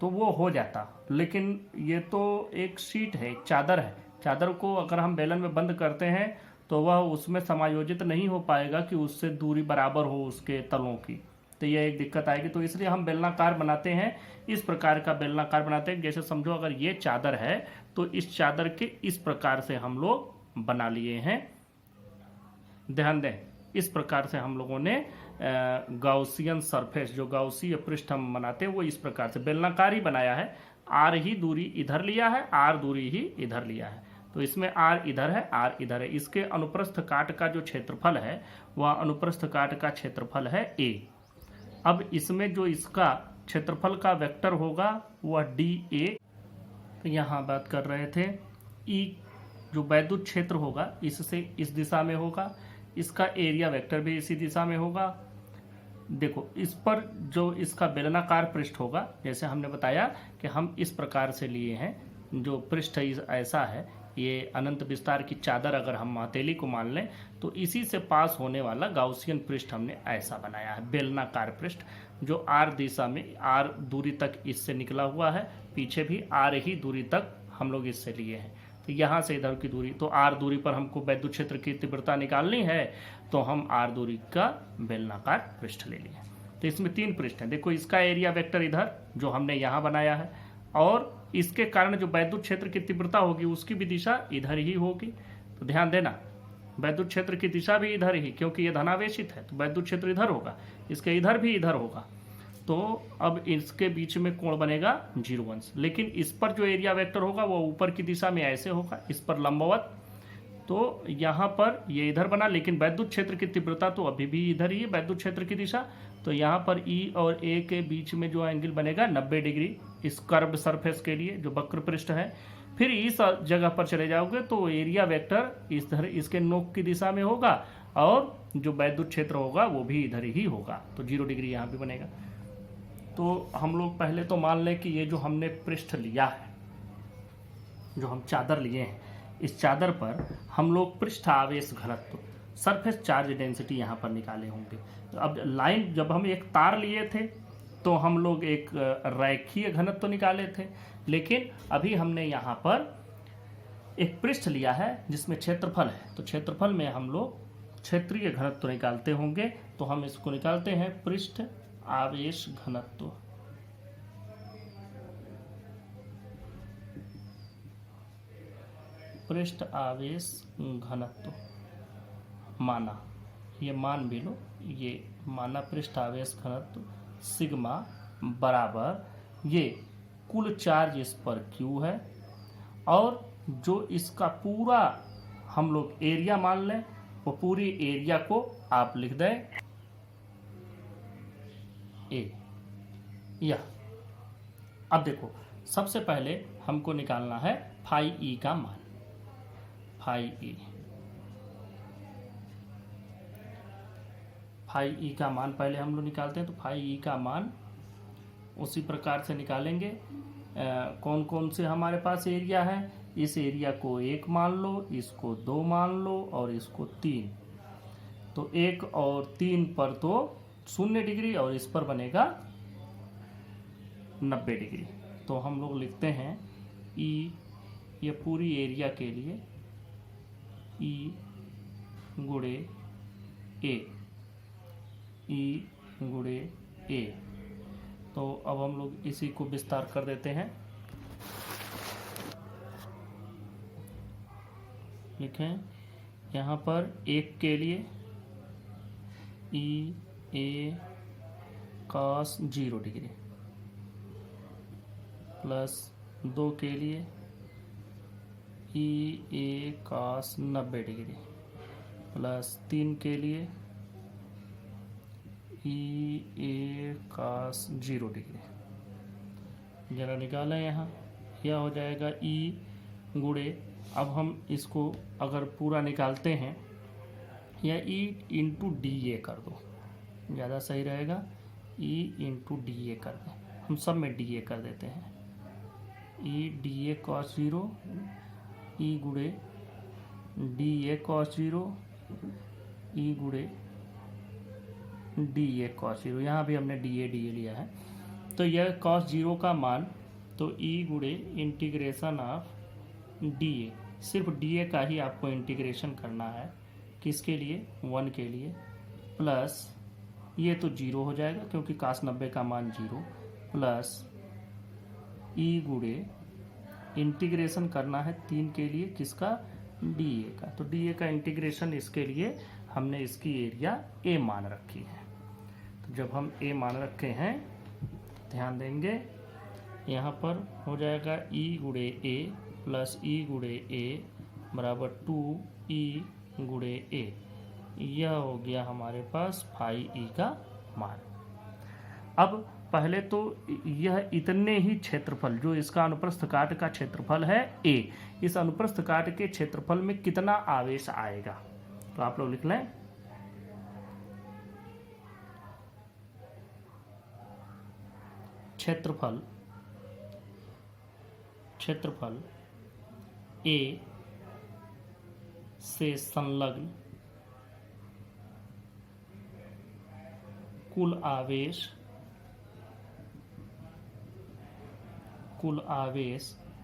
तो वो हो जाता। लेकिन ये तो एक शीट है, एक चादर है। चादर को अगर हम बेलन में बंद करते हैं तो वह उसमें समायोजित नहीं हो पाएगा कि उससे दूरी बराबर हो उसके तलों की, तो यह एक दिक्कत आएगी। तो इसलिए हम बेलनाकार बनाते हैं, इस प्रकार का बेलनाकार बनाते हैं। जैसे समझो अगर ये चादर है तो इस चादर के इस प्रकार से हम लोग बना लिए हैं। ध्यान दें, इस प्रकार से हम लोगों ने गाउसियन सरफेस, जो गाउसीय पृष्ठ हम बनाते हैं, वो इस प्रकार से बेलनाकार ही बनाया है। r ही दूरी इधर लिया है, r दूरी ही इधर लिया है, तो इसमें r इधर है, r इधर है। इसके अनुप्रस्थ काट का जो क्षेत्रफल है वह अनुप्रस्थ काट का क्षेत्रफल है a। अब इसमें जो इसका क्षेत्रफल का वेक्टर होगा वह dA। तो यहाँ बात कर रहे थे E जो वैद्युत क्षेत्र होगा इससे इस दिशा में होगा, इसका एरिया वेक्टर भी इसी दिशा में होगा। देखो इस पर जो इसका बेलनाकार पृष्ठ होगा, जैसे हमने बताया कि हम इस प्रकार से लिए हैं, जो पृष्ठ ऐसा है, ये अनंत विस्तार की चादर अगर हम हथेली को मान लें तो इसी से पास होने वाला गाउसियन पृष्ठ हमने ऐसा बनाया है, बेलनाकार पृष्ठ, जो आर दिशा में आर दूरी तक इससे निकला हुआ है, पीछे भी आर ही दूरी तक हम लोग इससे लिए हैं। तो यहाँ से इधर की दूरी, तो आर दूरी पर हमको वैद्युत क्षेत्र की तीव्रता निकालनी है, तो हम आर दूरी का बेलनाकार पृष्ठ ले लिए। तो इसमें 3 पृष्ठ हैं। देखो इसका एरिया वेक्टर इधर जो हमने यहाँ बनाया है, और इसके कारण जो वैद्युत क्षेत्र की तीव्रता होगी उसकी भी दिशा इधर ही होगी। तो ध्यान देना, वैद्युत क्षेत्र की दिशा भी इधर ही, क्योंकि ये धनावेशित है तो वैद्युत क्षेत्र इधर होगा, इसके इधर भी इधर होगा। तो अब इसके बीच में कोण बनेगा 0 अंश, लेकिन इस पर जो एरिया वेक्टर होगा वो ऊपर की दिशा में ऐसे होगा, इस पर लंबवत। तो यहाँ पर ये इधर बना, लेकिन वैद्युत क्षेत्र की तीव्रता तो अभी भी इधर ही है, वैद्युत क्षेत्र की दिशा। तो यहाँ पर ई और ए के बीच में जो एंगल बनेगा 90 डिग्री इस कर्व्ड सरफेस के लिए जो वक्र पृष्ठ है। फिर इस जगह पर चले जाओगे तो एरिया वेक्टर इधर इसके नोक की दिशा में होगा, और जो वैद्युत क्षेत्र होगा वो भी इधर ही होगा, तो 0 डिग्री यहाँ भी बनेगा। तो हम लोग पहले तो मान लें कि ये जो हमने पृष्ठ लिया है, जो हम चादर लिए हैं, इस चादर पर हम लोग पृष्ठ आवेश घनत्व, सरफेस चार्ज डेंसिटी यहाँ पर निकाले होंगे। तो अब लाइन, जब हम एक तार लिए थे तो हम लोग एक रैखीय घनत्व निकाले थे, लेकिन अभी हमने यहाँ पर एक पृष्ठ लिया है जिसमें क्षेत्रफल है, तो क्षेत्रफल में हम लोग क्षेत्रीय घनत्व निकालते होंगे। तो हम इसको निकालते हैं पृष्ठ आवेश घनत्व। पृष्ठ आवेश घनत्व माना, ये मान भी लो, ये माना पृष्ठ आवेश घनत्व सिग्मा बराबर ये कुल चार्ज इस पर Q है, और जो इसका पूरा हम लोग एरिया मान लें, वो पूरी एरिया को आप लिख दें A। यह अब देखो, सबसे पहले हमको निकालना है फाई E का मान, फाई ई का मान पहले हम लोग निकालते हैं। तो फाई ई का मान उसी प्रकार से निकालेंगे। कौन कौन से हमारे पास एरिया है, इस एरिया को 1 मान लो, इसको 2 मान लो, और इसको 3। तो 1 और 3 पर तो 0 डिग्री, और इस पर बनेगा 90 डिग्री। तो हम लोग लिखते हैं ई, ये पूरी एरिया के लिए ई गुणे ए, ई गुणे ए। तो अब हम लोग इसी को विस्तार कर देते हैं। लिखें यहाँ पर 1 के लिए ई ए cos 0 डिग्री प्लस 2 के लिए ई ए cos 90 डिग्री प्लस 3 के लिए ई ए cos 0 डिग्री। जरा निकालें यहाँ, यह हो जाएगा ई गुणे, अब हम इसको अगर पूरा निकालते हैं, या ई इंटू डी ए कर दो, ज़्यादा सही रहेगा। ई इंटू डी ए कर दें, हम सब में डी ए कर देते हैं। ई डी ए cos 0, ई गुणे डी ए cos 0, ई गुणे डी ए cos 0, यहाँ भी हमने डी ए लिया है। तो यह cos 0 का मान, तो ई गुणे इंटीग्रेशन ऑफ डी ए, सिर्फ डी ए का ही आपको इंटीग्रेशन करना है, किसके लिए, 1 के लिए, प्लस ये तो 0 हो जाएगा क्योंकि cos 90 का मान 0, प्लस ई गुणे इंटीग्रेशन करना है 3 के लिए, किसका, डी ए का। तो डी ए का इंटीग्रेशन, इसके लिए हमने इसकी एरिया ए मान रखी है। तो जब हम ए मान रखे हैं, ध्यान देंगे यहाँ पर हो जाएगा ई गुणे ए प्लस ई गुणे ए बराबर 2 ई गुणे ए। यह हो गया हमारे पास फाई ई का मान। अब पहले तो यह इतने ही क्षेत्रफल, जो इसका अनुप्रस्थ काट का क्षेत्रफल है ए, इस अनुप्रस्थ काट के क्षेत्रफल में कितना आवेश आएगा, तो आप लोग लिख लें क्षेत्रफल ए से संलग्न कुल आवेश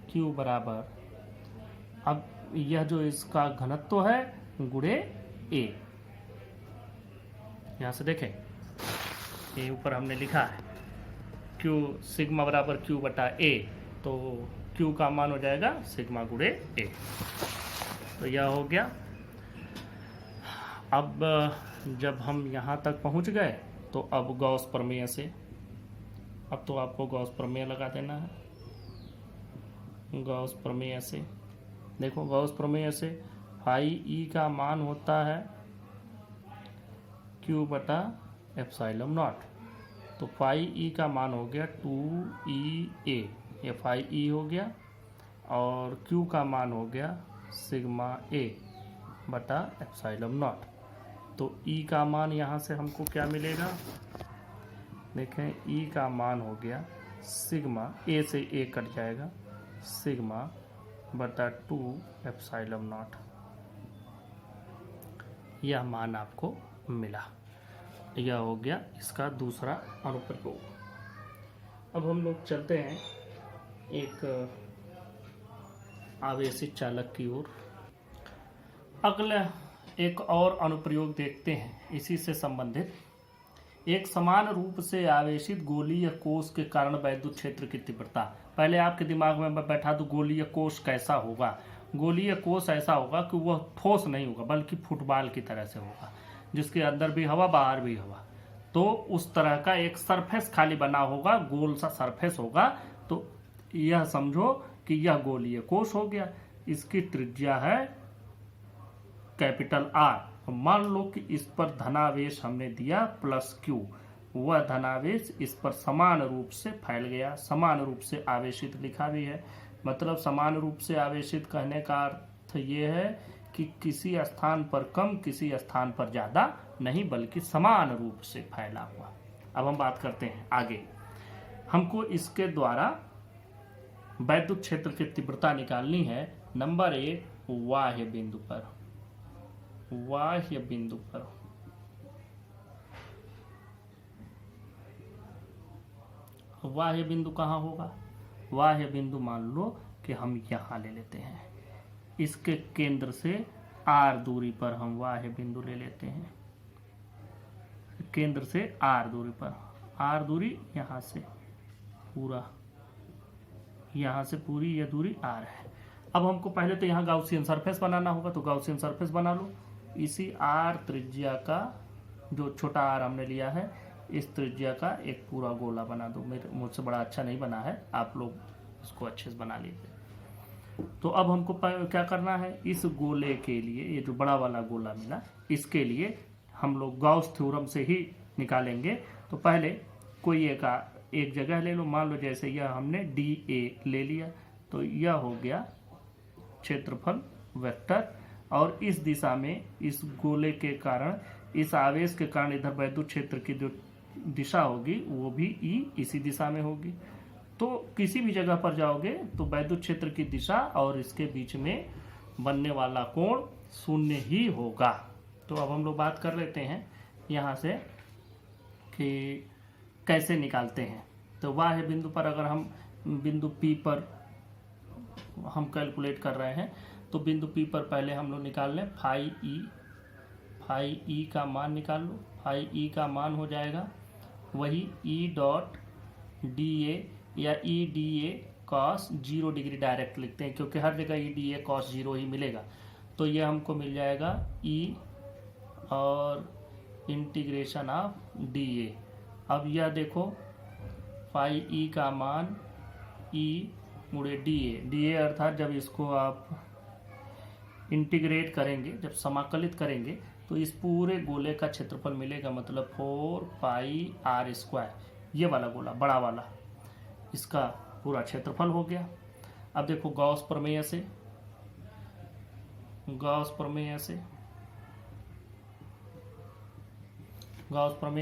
Q बराबर, अब यह जो इसका घनत्व है गुणे A, यहां से देखें ये ऊपर हमने लिखा है Q सिग्मा बराबर Q बटा A, तो Q का मान हो जाएगा सिग्मा गुणे A। तो यह हो गया। अब जब हम यहाँ तक पहुँच गए तो अब गॉस प्रमेय से, अब तो आपको गॉस प्रमेय लगा देना है। गॉस प्रमेय से देखो, गॉस प्रमेय से फाई ई का मान होता है Q बटा एप्सिलॉन नॉट, तो फाई ई का मान हो गया 2EA, ये फाई ई हो गया, और Q का मान हो गया सिग्मा A बटा एप्सिलॉन नॉट। तो E का मान यहाँ से हमको क्या मिलेगा, देखें E का मान हो गया सिग्मा, A से A कट जाएगा, सिग्मा बटा 2 एप्सिलॉन नॉट, यह मान आपको मिला। यह हो गया इसका दूसरा अनुप्रयोग। अब हम लोग चलते हैं एक आवेशित चालक की ओर। अगला एक और अनुप्रयोग देखते हैं इसी से संबंधित। एक समान रूप से आवेशित गोलीय कोश के कारण वैद्युत क्षेत्र की तीव्रता। पहले आपके दिमाग में मैं बैठा दूं गोलीय कोश कैसा होगा। गोलीय कोश ऐसा होगा कि वह ठोस नहीं होगा बल्कि फुटबॉल की तरह से होगा, जिसके अंदर भी हवा बाहर भी हवा। तो उस तरह का एक सरफेस खाली बना होगा, गोल सा सरफेस होगा। तो यह समझो कि यह गोलीय कोश हो गया। इसकी त्रिज्या है कैपिटल R। मान लो कि इस पर धनावेश हमने दिया +Q, वह धनावेश इस पर समान रूप से फैल गया, समान रूप से आवेशित लिखा भी है। मतलब समान रूप से आवेशित कहने का अर्थ ये है कि किसी स्थान पर कम किसी स्थान पर ज़्यादा नहीं, बल्कि समान रूप से फैला हुआ। अब हम बात करते हैं आगे। हमको इसके द्वारा वैद्युत क्षेत्र की तीव्रता निकालनी है। नंबर 1, बाह्य बिंदु पर। बाह्य बिंदु पर बाह्य बिंदु कहाँ होगा? बाह्य बिंदु मान लो कि हम यहाँ ले लेते हैं, इसके केंद्र से R दूरी पर हम बाह्य बिंदु ले लेते हैं। केंद्र से R दूरी पर, R दूरी यहाँ से पूरा, यहाँ से पूरी यह दूरी R है। अब हमको पहले तो यहाँ गाउसियन सरफेस बनाना होगा, तो गाउसियन सरफेस बना लो। इसी R त्रिज्या का, जो छोटा R हमने लिया है, इस त्रिज्या का एक पूरा गोला बना दो। मुझसे बड़ा अच्छा नहीं बना है, आप लोग इसको अच्छे से बना लीजिए। तो अब हमको क्या करना है, इस गोले के लिए, ये जो बड़ा वाला गोला मिला, इसके लिए हम लोग गॉस थ्योरम से ही निकालेंगे। तो पहले कोई एक जगह ले लो, मान लो जैसे यह हमने DA ले लिया, तो यह हो गया क्षेत्रफल वेक्टर, और इस दिशा में इस गोले के कारण, इस आवेश के कारण इधर वैद्युत क्षेत्र की जो दिशा होगी वो भी E इसी दिशा में होगी। तो किसी भी जगह पर जाओगे तो वैद्युत क्षेत्र की दिशा और इसके बीच में बनने वाला कोण 0 ही होगा। तो अब हम लोग बात कर लेते हैं यहाँ से कि कैसे निकालते हैं। तो बाह्य बिंदु पर अगर हम बिंदु P पर हम कैलकुलेट कर रहे हैं, तो बिंदु P पर पहले हम लोग निकाल लें फाई ई का मान निकाल लो। फाई ई का मान हो जाएगा वही E डॉट DA या EDA cos 0 डिग्री, डायरेक्ट लिखते हैं क्योंकि हर जगह EDA cos 0 ही मिलेगा। तो ये हमको मिल जाएगा E और इंटीग्रेशन ऑफ DA। अब यह देखो फाई ई का मान E मुड़े DA अर्थात जब इसको आप इंटीग्रेट करेंगे, जब समाकलित करेंगे, तो इस पूरे गोले का क्षेत्रफल मिलेगा, मतलब 4πr²। ये वाला गोला बड़ा वाला, इसका पूरा क्षेत्रफल हो गया। अब देखो गॉस प्रमेय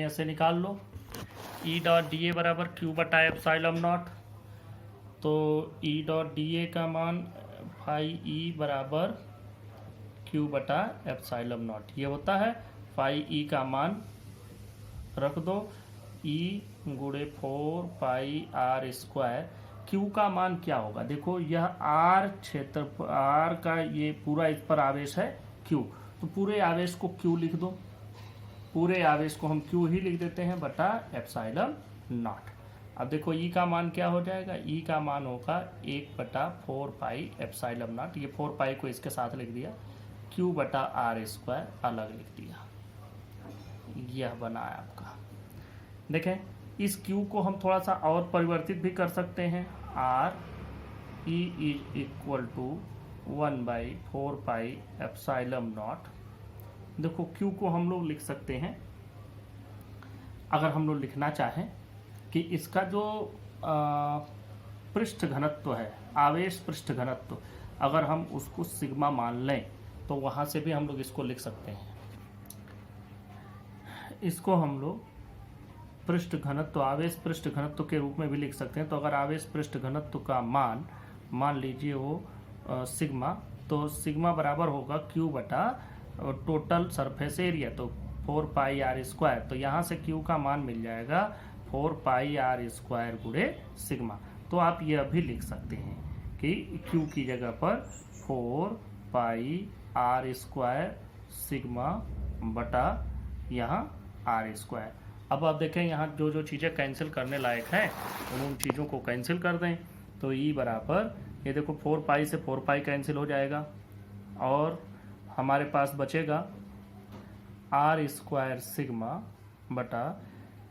से निकाल लो। E डॉट DA बराबर Q बटा एप्सिलॉन नॉट। तो E डॉट DA का मान फाई E बराबर क्यू बटा एप्सिलॉन नॉट। ये होता है पाई ई का मान रख दो, ई गुणे 4 पाई आर स्क्वायर। क्यू का मान क्या होगा, देखो यह आर क्षेत्र आर का ये पूरा इस पर आवेश है क्यू, तो पूरे आवेश को क्यू लिख दो, पूरे आवेश को हम क्यू ही लिख देते हैं बटा एप्सिलॉन नॉट। अब देखो ई का मान क्या हो जाएगा, ई का मान होगा 1/4 पाई एप्सिलॉन नॉट। ये 4 पाई को इसके साथ लिख दिया, क्यू बटा आर स्क्वायर अलग लिख दिया। यह बना है आपका। देखें इस क्यू को हम थोड़ा सा और परिवर्तित भी कर सकते हैं, R E is equal to 1/4 pi epsilon naught. देखो क्यू को हम लोग लिख सकते हैं, अगर हम लोग लिखना चाहें कि इसका जो पृष्ठ घनत्व है, आवेश पृष्ठ घनत्व, अगर हम उसको सिग्मा मान लें तो वहां से भी हम लोग इसको लिख सकते हैं। इसको हम लोग पृष्ठ घनत्व, आवेश पृष्ठ घनत्व के रूप में भी लिख सकते हैं। तो अगर आवेश पृष्ठ घनत्व का मान लीजिए वो सिग्मा, तो सिग्मा बराबर होगा क्यू बटा टोटल सरफेस एरिया, तो 4 पाई आर स्क्वायर। तो यहाँ से क्यू का मान मिल जाएगा 4 पाई आर स्क्वायर गुणे सिग्मा। तो आप यह भी लिख सकते हैं कि क्यू की जगह पर 4 पाई आर स्क्वायर सिग्मा बटा यहाँ आर स्क्वायर। अब आप देखें यहाँ जो जो चीज़ें कैंसिल करने लायक हैं उन चीज़ों को कैंसिल कर दें, तो ई बराबर ये देखो 4 पाई से 4 पाई कैंसिल हो जाएगा और हमारे पास बचेगा आर स्क्वायर सिग्मा बटा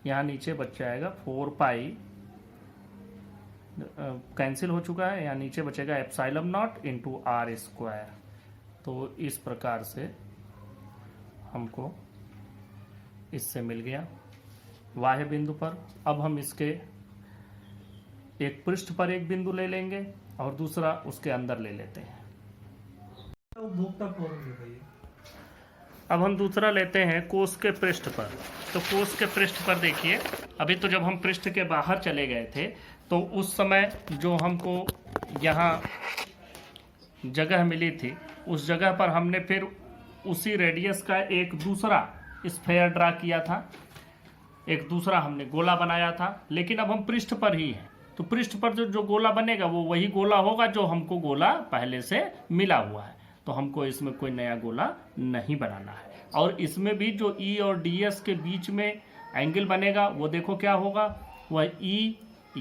यहाँ नीचे बच जाएगा 4 पाई, कैंसिल हो चुका है, यहाँ नीचे बचेगा epsilon naught into R square. तो इस प्रकार से हमको इससे मिल गया बाह्य बिंदु पर। अब हम इसके एक पृष्ठ पर एक बिंदु ले लेंगे और दूसरा उसके अंदर ले लेते हैं। अब हम दूसरा लेते हैं कोष के पृष्ठ पर। तो कोष के पृष्ठ पर देखिए, अभी तो जब हम पृष्ठ के बाहर चले गए थे तो उस समय जो हमको यहाँ जगह मिली थी, उस जगह पर हमने फिर उसी रेडियस का एक दूसरा स्फेयर ड्रा किया था, एक दूसरा हमने गोला बनाया था। लेकिन अब हम पृष्ठ पर ही हैं, तो पृष्ठ पर जो गोला बनेगा वो वही गोला होगा जो हमको गोला पहले से मिला हुआ है। तो हमको इसमें कोई नया गोला नहीं बनाना है। और इसमें भी जो ई और डी एस के बीच में एंगल बनेगा वो देखो क्या होगा, वह ई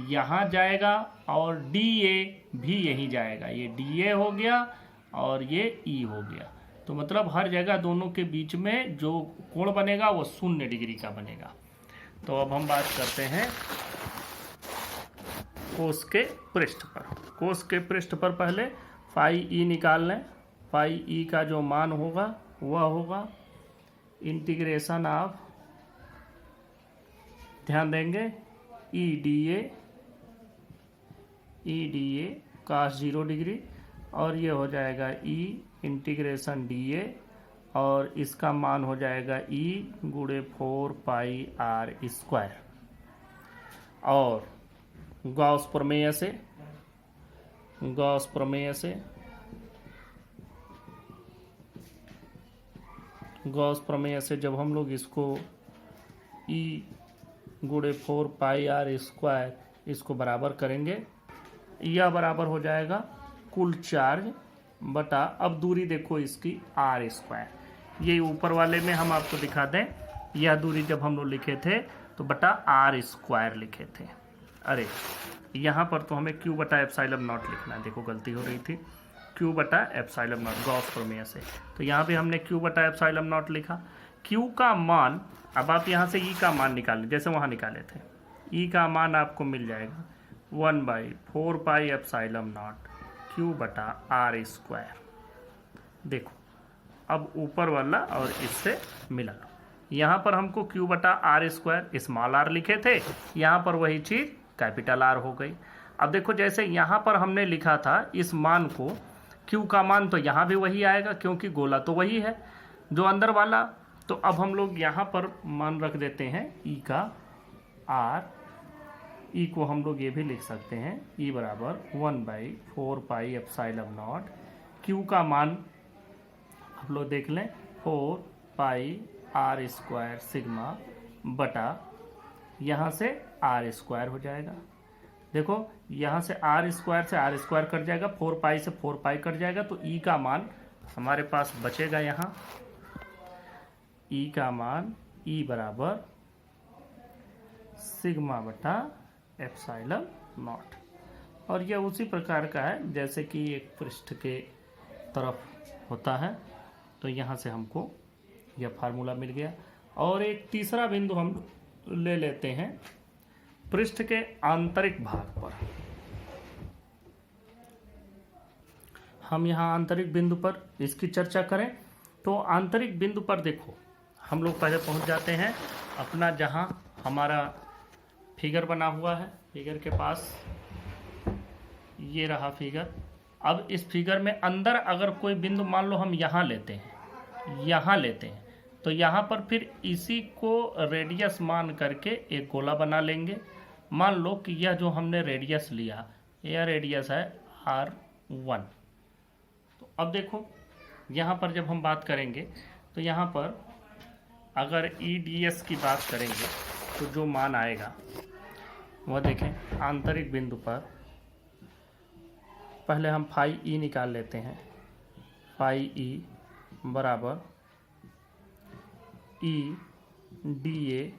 यहाँ जाएगा और डी ए भी यहीं जाएगा। ये डी ए हो गया और ये ई हो गया। तो मतलब हर जगह दोनों के बीच में जो कोण बनेगा वो 0 डिग्री का बनेगा। तो अब हम बात करते हैं कोष के पृष्ठ पर। कोष के पृष्ठ पर पहले फाई ई निकाल लें। फाई ई का जो मान होगा वह होगा इंटीग्रेशन ऑफ, ध्यान देंगे, E D A cos 0 degree, और ये हो जाएगा ई इंटीग्रेशन डी ए, और इसका मान हो जाएगा ई गुणे 4 पाई आर स्क्वायर। और गॉस प्रमेय से जब हम लोग इसको ई गुणे 4 पाई आर स्क्वायर इसको बराबर करेंगे, यह बराबर हो जाएगा कुल चार्ज बटा, अब दूरी देखो इसकी आर स्क्वायर। ये ऊपर वाले में हम आपको दिखा दें, यह दूरी जब हम लोग लिखे थे तो बटा आर स्क्वायर लिखे थे। अरे यहाँ पर तो हमें क्यू बटा एप्सिलॉन नॉट लिखना है, देखो गलती हो रही थी, क्यू बटा एप्सिलॉन नॉट गॉस प्रमेय से। तो यहाँ पे हमने क्यू बटा एप्सिलॉन नॉट लिखा। क्यू का मान, अब आप यहाँ से ई का मान निकाल लें जैसे वहाँ निकाले थे। ई का मान आपको मिल जाएगा 1/4 पाई एप्सिलॉन नॉट क्यू बटा आर स्क्वायर। देखो अब ऊपर वाला और इससे मिला लो। यहाँ पर हमको क्यू बटा आर स्क्वायर स्मॉल आर लिखे थे, यहाँ पर वही चीज़ कैपिटल आर हो गई। अब देखो जैसे यहाँ पर हमने लिखा था इस मान को, क्यू का मान, तो यहाँ भी वही आएगा क्योंकि गोला तो वही है जो अंदर वाला। तो अब हम लोग यहाँ पर मान रख देते हैं ई का आर, ई को हम लोग ये भी लिख सकते हैं, ई बराबर 1/4 पाई एप्सिलॉन नॉट। क्यू का मान आप लोग देख लें 4πr² सिग्मा बटा यहाँ से r² हो जाएगा। देखो यहाँ से r² से r² कट जाएगा, 4π से 4π कट जाएगा, तो e का मान हमारे पास बचेगा यहाँ, e का मान e बराबर सिग्मा बटा एप्सिलॉन नॉट। और यह उसी प्रकार का है जैसे कि एक पृष्ठ के तरफ होता है। तो यहाँ से हमको यह फार्मूला मिल गया। और एक तीसरा बिंदु हम ले लेते हैं पृष्ठ के आंतरिक भाग पर। हम यहाँ आंतरिक बिंदु पर इसकी चर्चा करें तो आंतरिक बिंदु पर देखो हम लोग पहले पहुँच जाते हैं अपना जहाँ हमारा फिगर बना हुआ है। फिगर के पास ये रहा फिगर। अब इस फिगर में अंदर अगर कोई बिंदु मान लो हम यहाँ लेते हैं, तो यहाँ पर फिर इसी को रेडियस मान करके एक गोला बना लेंगे। मान लो कि यह जो हमने रेडियस लिया, यह रेडियस है R1। तो अब देखो यहाँ पर जब हम बात करेंगे तो यहाँ पर अगर EDS की बात करेंगे तो जो मान आएगा वह देखें आंतरिक बिंदु पर पहले हम फाई ई निकाल लेते हैं। फाई ई बराबर EDA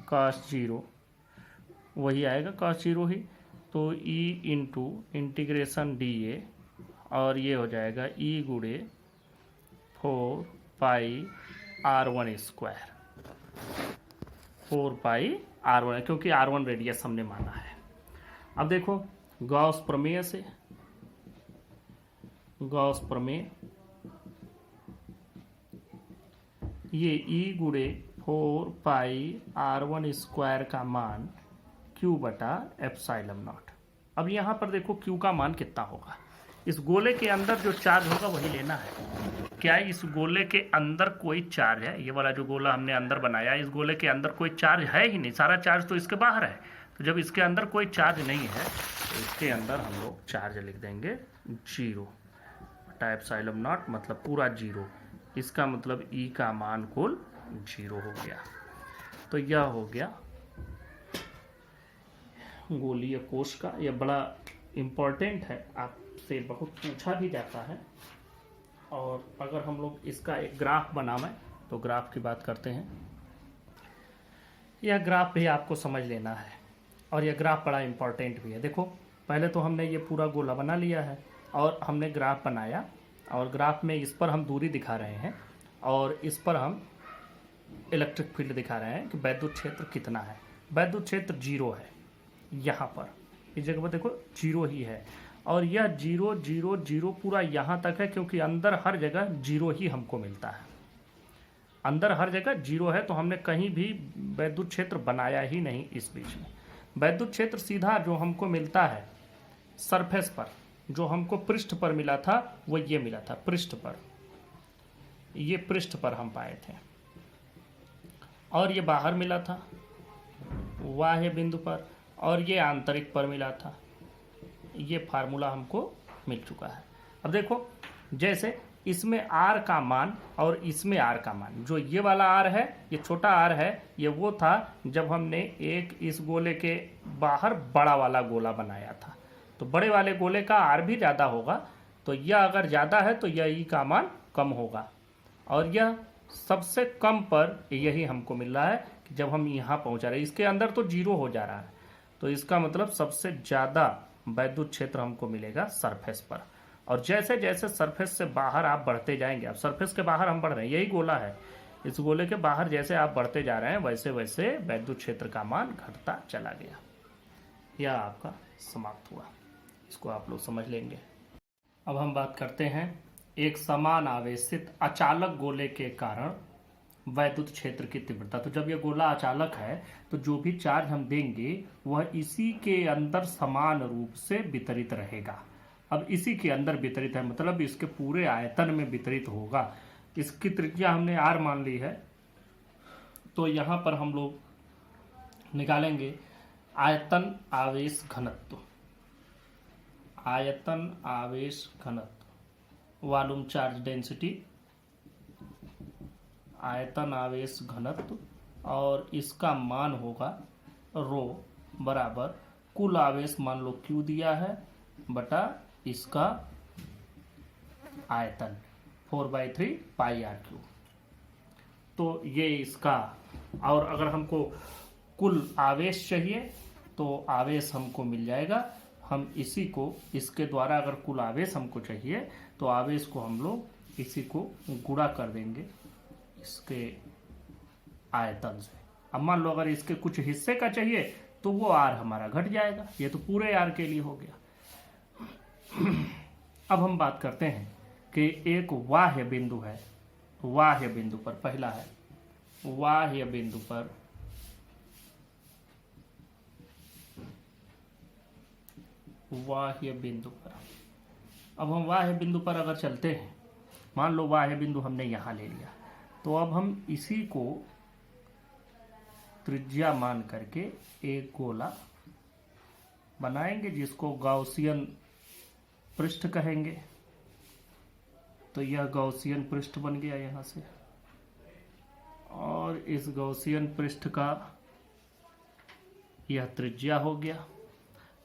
cos 0, वही आएगा cos 0 ही, तो E इंटू इंटीग्रेशन DA और ये हो जाएगा E गुणे 4πr² 4πr1 क्योंकि R1 रेडियस हमने माना है। अब देखो गॉस प्रमेय से, गॉस प्रमेय ये E गुणे 4πr1² का मान Q बटा एप्सिलॉन नॉट। अब यहाँ पर देखो Q का मान कितना होगा, इस गोले के अंदर जो चार्ज होगा वही लेना है। क्या इस गोले के अंदर कोई चार्ज है? ये वाला जो गोला हमने अंदर बनाया, इस गोले के अंदर कोई चार्ज है ही नहीं, सारा चार्ज तो इसके बाहर है। तो जब इसके अंदर कोई चार्ज नहीं है तो इसके अंदर हम लोग चार्ज लिख देंगे 0 बटा एप्सिलॉन नॉट, मतलब पूरा 0। इसका मतलब E का मान कुल 0 हो गया। तो यह हो गया गोलीय कोश का। यह बड़ा इम्पोर्टेंट है, आपसे बहुत पूछा भी जाता है। और अगर हम लोग इसका एक ग्राफ बनावें तो ग्राफ की बात करते हैं। यह ग्राफ भी आपको समझ लेना है और यह ग्राफ बड़ा इम्पोर्टेंट भी है। देखो पहले तो हमने ये पूरा गोला बना लिया है और हमने ग्राफ बनाया, और ग्राफ में इस पर हम दूरी दिखा रहे हैं और इस पर हम इलेक्ट्रिक फील्ड दिखा रहे हैं कि वैद्युत क्षेत्र कितना है। वैद्युत क्षेत्र 0 है, यहाँ पर इस जगह पर देखो 0 ही है। और यह 0 0 0 पूरा यहाँ तक है, क्योंकि अंदर हर जगह 0 ही हमको मिलता है। अंदर हर जगह 0 है, तो हमने कहीं भी वैद्युत क्षेत्र बनाया ही नहीं इस बीच में। वैद्युत क्षेत्र सीधा जो हमको मिलता है सरफेस पर, जो हमको पृष्ठ पर मिला था वो ये मिला था पृष्ठ पर, ये पृष्ठ पर हम पाए थे। और ये बाहर मिला था बाह्य बिंदु पर, और ये आंतरिक पर मिला था। ये फार्मूला हमको मिल चुका है। अब देखो जैसे इसमें R का मान और इसमें R का मान, जो ये वाला R है, ये छोटा R है, ये वो था जब हमने एक इस गोले के बाहर बड़ा वाला गोला बनाया था। तो बड़े वाले गोले का R भी ज़्यादा होगा, तो यह अगर ज़्यादा है तो यह E का मान कम होगा। और यह सबसे कम पर यही हमको मिल रहा है कि जब हम यहाँ पहुँचा रहे हैं, इसके अंदर तो 0 हो जा रहा है, तो इसका मतलब सबसे ज़्यादा वैद्युत क्षेत्र हमको मिलेगा सरफेस पर। और जैसे जैसे सरफेस से बाहर आप बढ़ते जाएंगे, अब सरफेस के बाहर हम बढ़ रहे हैं, यही गोला है, इस गोले के बाहर जैसे आप बढ़ते जा रहे हैं वैसे वैसे वैद्युत क्षेत्र का मान घटता चला गया। यह आपका समाप्त हुआ, इसको आप लोग समझ लेंगे। अब हम बात करते हैं एक समान आवेशित अचालक गोले के कारण वैद्युत क्षेत्र की तीव्रता। तो जब यह गोला अचालक है तो जो भी चार्ज हम देंगे वह इसी के अंदर समान रूप से वितरित रहेगा। अब इसी के अंदर वितरित है मतलब इसके पूरे आयतन में वितरित होगा। इसकी त्रिज्या हमने R मान ली है, तो यहाँ पर हम लोग निकालेंगे आयतन आवेश घनत्व। आयतन आवेश घनत्व वॉल्यूम चार्ज डेंसिटी, आयतन आवेश घनत्व, और इसका मान होगा रो बराबर कुल आवेश मान लो Q दिया है बटा इसका आयतन 4/3 पाई आर क्यू। तो ये इसका, और अगर हमको कुल आवेश चाहिए तो आवेश हमको मिल जाएगा। हम इसी को, इसके द्वारा अगर कुल आवेश हमको चाहिए तो आवेश को हम लोग इसी को गुणा कर देंगे इसके आयतन से। अब मान लो अगर इसके कुछ हिस्से का चाहिए तो वो आर हमारा घट जाएगा। ये तो पूरे आर के लिए हो गया। अब हम बात करते हैं कि एक बाह्य बिंदु है, बाह्य बिंदु पर, पहला है बाह्य बिंदु पर बाह्य बिंदु पर। अब हम बाह्य बिंदु पर अगर चलते हैं, मान लो बाह्य बिंदु हमने यहां ले लिया, तो अब हम इसी को त्रिज्या मान करके एक गोला बनाएंगे जिसको गॉसियन पृष्ठ कहेंगे। तो यह गॉसियन पृष्ठ बन गया यहां से, और इस गॉसियन पृष्ठ का यह त्रिज्या हो गया।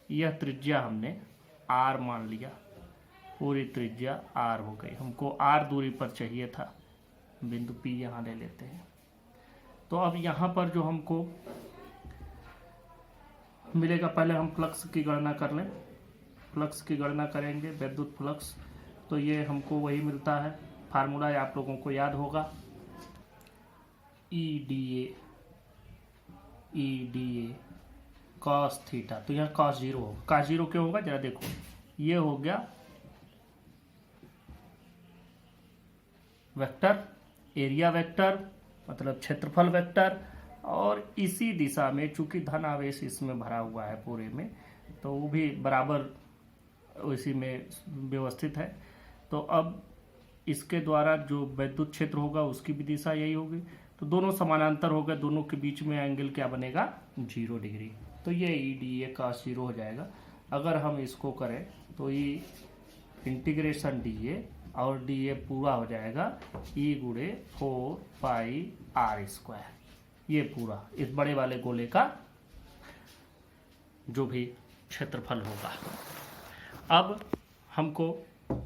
यह त्रिज्या हमने r मान लिया, पूरी त्रिज्या r हो गई। हमको r दूरी पर चाहिए था, बिंदु P यहां ले लेते हैं। तो अब यहां पर जो हमको मिलेगा, पहले हम फ्लक्स की गणना कर लें। फ्लक्स की गणना करेंगे, विद्युत फ्लक्स। तो ये हमको वही मिलता है, फार्मूला आप लोगों को याद होगा, EDA कॉस थीटा। तो यहाँ कॉस जीरो होगा। कॉस जीरो क्यों होगा जरा देखो, ये हो गया वेक्टर, एरिया वेक्टर मतलब क्षेत्रफल वेक्टर, और इसी दिशा में चूंकि धन आवेश इसमें भरा हुआ है पूरे में, तो वो भी बराबर इसी में व्यवस्थित है। तो अब इसके द्वारा जो विद्युत क्षेत्र होगा उसकी भी दिशा यही होगी। तो दोनों समानांतर हो गए, दोनों के बीच में एंगल क्या बनेगा, 0 डिग्री। तो ये EDA cos 0 हो जाएगा। अगर हम इसको करें तो ये इंटीग्रेशन DA और DA पूरा हो जाएगा E गुणे 4 पाई r²। ये पूरा इस बड़े वाले गोले का जो भी क्षेत्रफल होगा। अब हमको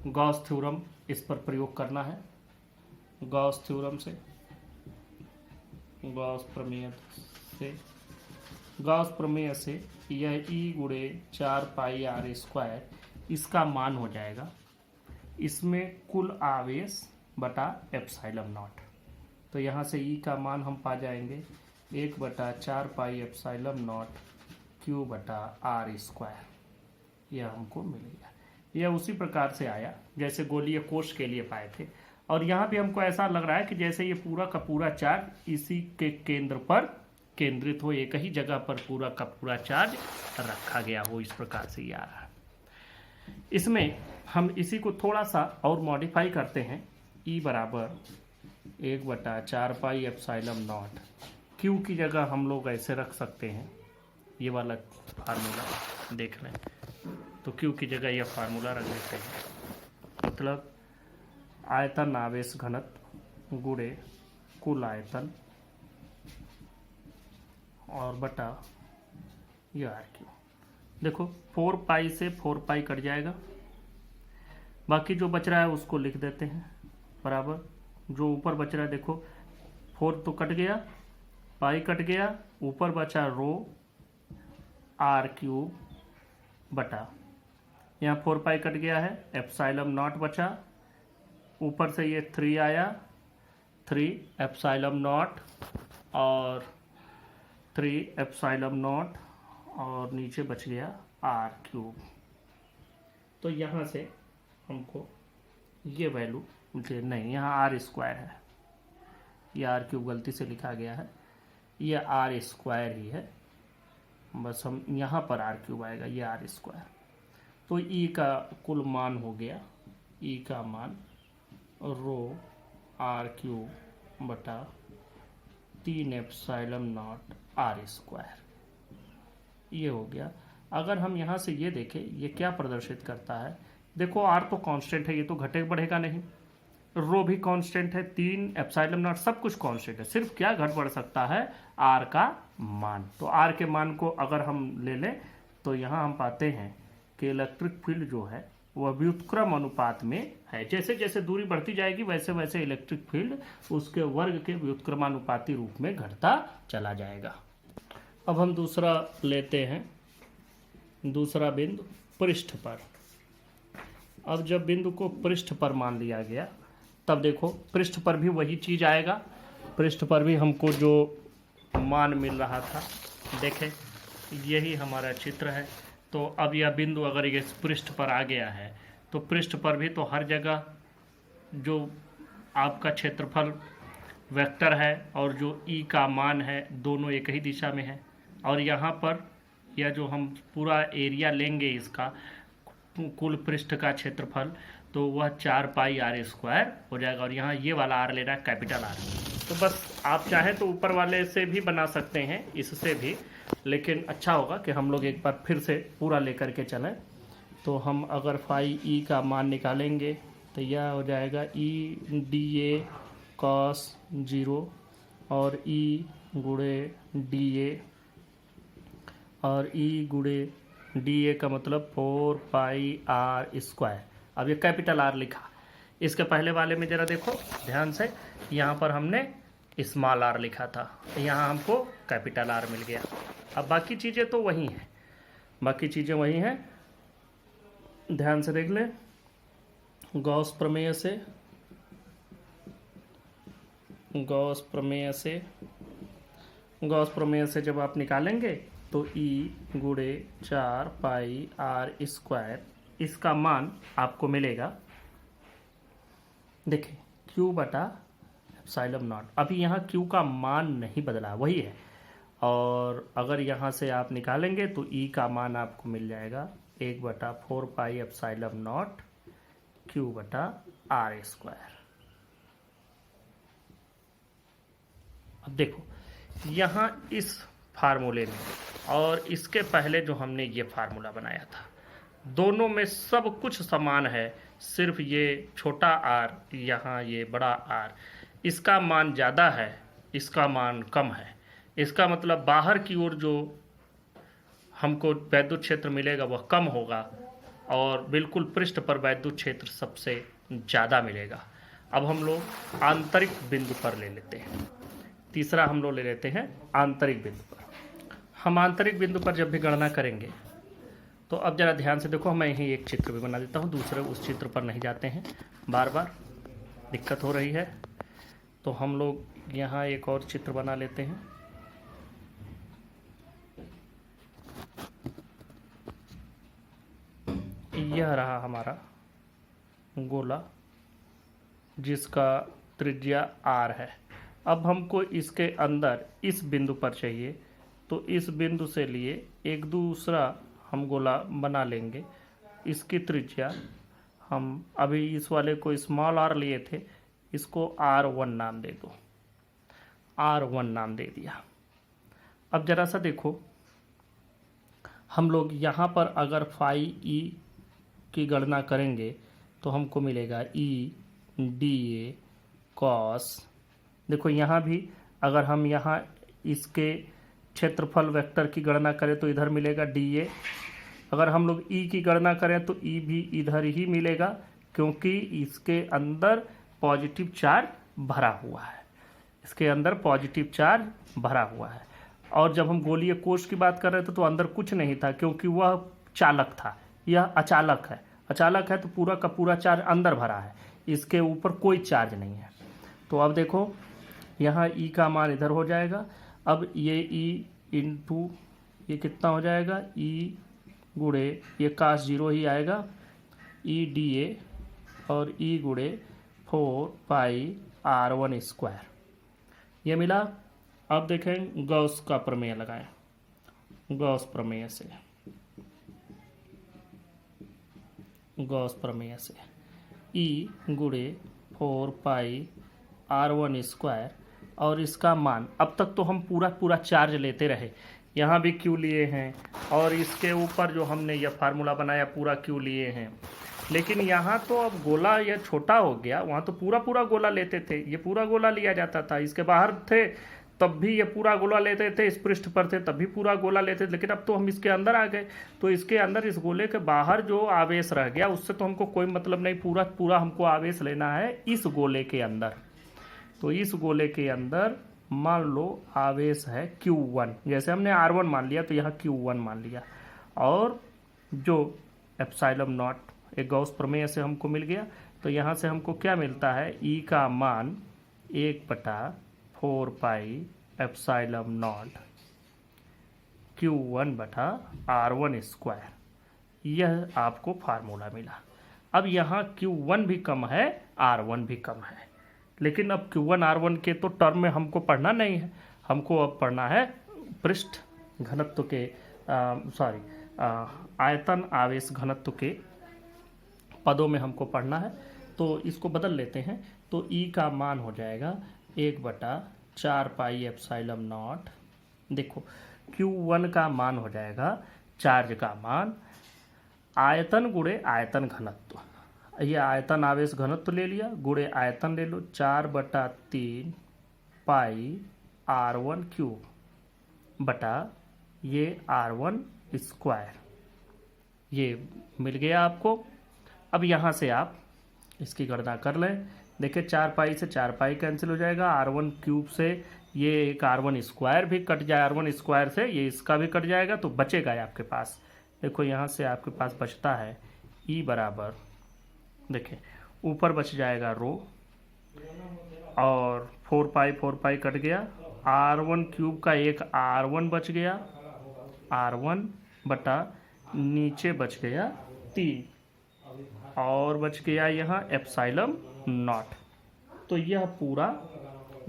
गॉस थ्योरम इस पर प्रयोग करना है। गॉस थ्योरम से, गॉस प्रमेय से यह E गुणे 4 पाई r², इसका मान हो जाएगा इसमें कुल आवेश बटा एप्सिलॉन नॉट। तो यहाँ से E का मान हम पा जाएंगे 1/4 पाई एप्सिलॉन नॉट Q बटा r²। यह हमको मिलेगा। यह उसी प्रकार से आया जैसे गोलीय कोश के लिए पाए थे। और यहाँ भी हमको ऐसा लग रहा है कि जैसे ये पूरा का पूरा चार्ज इसी के केंद्र पर केंद्रित हो, एक ही जगह पर पूरा का पूरा चार्ज रखा गया हो, इस प्रकार से ये आ रहा है। इसमें हम इसी को थोड़ा सा और मॉडिफाई करते हैं। E बराबर 1/4 पाई एप्सिलॉन नॉट, Q की जगह हम लोग ऐसे रख सकते हैं, ये वाला फार्मूला देख लें। तो Q की जगह यह फार्मूला रख देते हैं, मतलब आयतन आवेश घनत्व गुणे कुल आयतन और बटा ये RQ। देखो 4 पाई से 4 पाई कट जाएगा, बाकी जो बच रहा है उसको लिख देते हैं बराबर। जो ऊपर बच रहा है देखो 4 तो कट गया, पाई कट गया, ऊपर बचा रो r³ बटा, यहाँ 4 पाई कट गया है, एप्सिलॉन नॉट बचा, ऊपर से ये 3 आया, 3 एप्सिलॉन नॉट और 3 एप्सिलॉन नॉट, और नीचे बच गया r³। तो यहाँ से हमको ये वैल्यू नहीं, यहाँ r² है, ये r³ गलती से लिखा गया है, ये r² ही है, बस हम यहाँ पर r³ आएगा, ये r²। तो E का कुल मान हो गया, E का मान रो r³ बटा 3 एप्सिलॉन नॉट r², ये हो गया। अगर हम यहाँ से ये देखें, ये क्या प्रदर्शित करता है, देखो आर तो कांस्टेंट है, ये तो घटे बढ़ेगा नहीं। रो भी कांस्टेंट है, 3 एप्सिलॉन नॉट सब कुछ कांस्टेंट है, सिर्फ क्या घट बढ़ सकता है, आर का मान। तो आर के मान को अगर हम ले लें तो यहाँ हम पाते हैं कि इलेक्ट्रिक फील्ड जो है वह व्युत्क्रम अनुपात में है। जैसे जैसे दूरी बढ़ती जाएगी वैसे वैसे इलेक्ट्रिक फील्ड उसके वर्ग के व्युत्क्रमानुपाती रूप में घटता चला जाएगा। अब हम दूसरा लेते हैं, दूसरा बिंदु पृष्ठ पर। अब जब बिंदु को पृष्ठ पर मान लिया गया तब देखो पृष्ठ पर भी वही चीज आएगा। पृष्ठ पर भी हमको जो मान मिल रहा था, देखें यही हमारा चित्र है। तो अब यह बिंदु अगर ये पृष्ठ पर आ गया है तो पृष्ठ पर भी तो हर जगह जो आपका क्षेत्रफल वेक्टर है और जो ई का मान है दोनों एक ही दिशा में है। और यहाँ पर यह जो हम पूरा एरिया लेंगे इसका कुल पृष्ठ का क्षेत्रफल, तो वह 4 पाई आर स्क्वायर हो जाएगा। और यहाँ ये वाला आर लेना है कैपिटल आर। तो बस आप चाहें तो ऊपर वाले से भी बना सकते हैं, इससे भी, लेकिन अच्छा होगा कि हम लोग एक बार फिर से पूरा लेकर के चलें। तो हम अगर फाई ई का मान निकालेंगे तो यह हो जाएगा ई डी ए कॉस 0 और ई गुणे डी ए, और ई गुणे डी ए का मतलब 4 पाई आर स्क्वायर। अब ये कैपिटल आर लिखा, इसके पहले वाले में जरा देखो ध्यान से, यहाँ पर हमने स्मॉल आर लिखा था, यहाँ हमको कैपिटल आर मिल गया। अब बाकी चीज़ें तो वही हैं, बाकी चीज़ें वही हैं, ध्यान से देख लें। गॉस प्रमेय से, गॉस प्रमेय से जब आप निकालेंगे तो ई गुणे 4 पाई आर स्क्वायर, इसका मान आपको मिलेगा, देखें Q बटा एप्सिलॉन नॉट। अभी यहाँ Q का मान नहीं बदला, वही है। और अगर यहाँ से आप निकालेंगे तो E का मान आपको मिल जाएगा 1/4 पाई एप्सिलॉन नॉट Q बटा आर स्क्वायर। अब देखो यहाँ इस फार्मूले में और इसके पहले जो हमने ये फार्मूला बनाया था, दोनों में सब कुछ समान है, सिर्फ ये छोटा आर, यहाँ ये बड़ा आर, इसका मान ज़्यादा है, इसका मान कम है। इसका मतलब बाहर की ओर जो हमको वैद्युत क्षेत्र मिलेगा वह कम होगा और बिल्कुल पृष्ठ पर वैद्युत क्षेत्र सबसे ज़्यादा मिलेगा। अब हम लोग आंतरिक बिंदु पर ले लेते हैं, तीसरा हम लोग ले लेते हैं आंतरिक बिंदु पर। हम आंतरिक बिंदु पर जब भी गणना करेंगे तो अब जरा ध्यान से देखो, मैं यहीं एक चित्र भी बना देता हूँ, दूसरे उस चित्र पर नहीं जाते हैं, बार बार दिक्कत हो रही है। तो हम लोग यहाँ एक और चित्र बना लेते हैं। यह रहा हमारा गोला जिसका त्रिज्या r है। अब हमको इसके अंदर इस बिंदु पर चाहिए, तो इस बिंदु से लिए एक दूसरा हम गोला बना लेंगे। इसकी त्रिज्या हम अभी इस वाले को स्मॉल r लिए थे, इसको r1 नाम दे दो, r1 नाम दे दिया। अब जरा सा देखो, हम लोग यहाँ पर अगर फाई ई की गणना करेंगे तो हमको मिलेगा ई डी ए कॉस, देखो यहाँ भी अगर हम यहाँ इसके क्षेत्रफल वेक्टर की गणना करें तो इधर मिलेगा डी ए। अगर हम लोग ई की गणना करें तो ई भी इधर ही मिलेगा, क्योंकि इसके अंदर पॉजिटिव चार्ज भरा हुआ है, इसके अंदर पॉजिटिव चार्ज भरा हुआ है। और जब हम गोलीय कोष की बात कर रहे थे तो अंदर कुछ नहीं था, क्योंकि वह चालक था, यह अचालक है। अचालक है तो पूरा का पूरा चार्ज अंदर भरा है, इसके ऊपर कोई चार्ज नहीं है। तो अब देखो यहाँ ई का मान इधर हो जाएगा। अब ये ई इंटू ये कितना हो जाएगा, ई गुणे ये काश 0 ही आएगा, ई डी ए और ई गुणे 4 पाई r1 स्क्वायर, ये मिला। अब देखें गॉस का प्रमेय लगाएं, गॉस प्रमेय से, गॉस प्रमेय से ई गुणे 4 पाई r1 स्क्वायर और इसका मान, अब तक तो हम पूरा चार्ज लेते रहे, यहाँ भी क्यू लिए हैं और इसके ऊपर जो हमने यह फार्मूला बनाया पूरा क्यू लिए हैं। लेकिन यहाँ तो अब गोला यह छोटा हो गया, वहाँ तो पूरा पूरा गोला लेते थे, ये पूरा गोला लिया जाता था, इसके बाहर थे तब भी ये पूरा गोला लेते थे, इस पृष्ठ पर थे तब भी पूरा गोला लेते थे, लेकिन अब तो हम इसके अंदर आ गए, तो इसके अंदर इस गोले के बाहर जो आवेश रह गया उससे तो हमको कोई मतलब नहीं, पूरा पूरा हमको आवेश लेना है इस गोले के अंदर। तो इस गोले के अंदर मान लो आवेश है Q1, जैसे हमने R1 मान लिया तो यहाँ Q1 मान लिया, और जो एप्सिलॉन नॉट एक गॉस प्रमेय से हमको मिल गया, तो यहाँ से हमको क्या मिलता है, E का मान 1/4 pi epsilon not Q1/R1 square, यह आपको फार्मूला मिला। अब यहाँ Q1 भी कम है, R1 भी कम है, लेकिन अब Q1 R1 के तो टर्म में हमको पढ़ना नहीं है, हमको अब पढ़ना है पृष्ठ घनत्व के आयतन आवेश घनत्व के पदों में हमको पढ़ना है। तो इसको बदल लेते हैं, तो E का मान हो जाएगा 1/4 पाई एप्सिलॉन नॉट, देखो Q1 का मान हो जाएगा चार्ज का मान, आयतन गुणे आयतन घनत्व, ये आयतन आवेश घनत्व ले लिया, गुणे आयतन ले लो 4/3 पाई R1 क्यूब बटा ये R1 स्क्वायर, ये मिल गया आपको। अब यहाँ से आप इसकी गणना कर लें, देखिए 4 पाई से 4 पाई कैंसिल हो जाएगा, R1 क्यूब से ये एक R1 स्क्वायर भी कट जाए, R1 स्क्वायर से ये इसका भी कट जाएगा, तो बचेगा आपके पास, देखो यहाँ से आपके पास बचता है E बराबर, देखिए ऊपर बच जाएगा रो, और 4 पाई कट गया, R1 क्यूब का एक R1 बच गया, R1 बटा नीचे बच गया 3, और बच गया यहाँ एप्सिलॉन नॉट, तो यह पूरा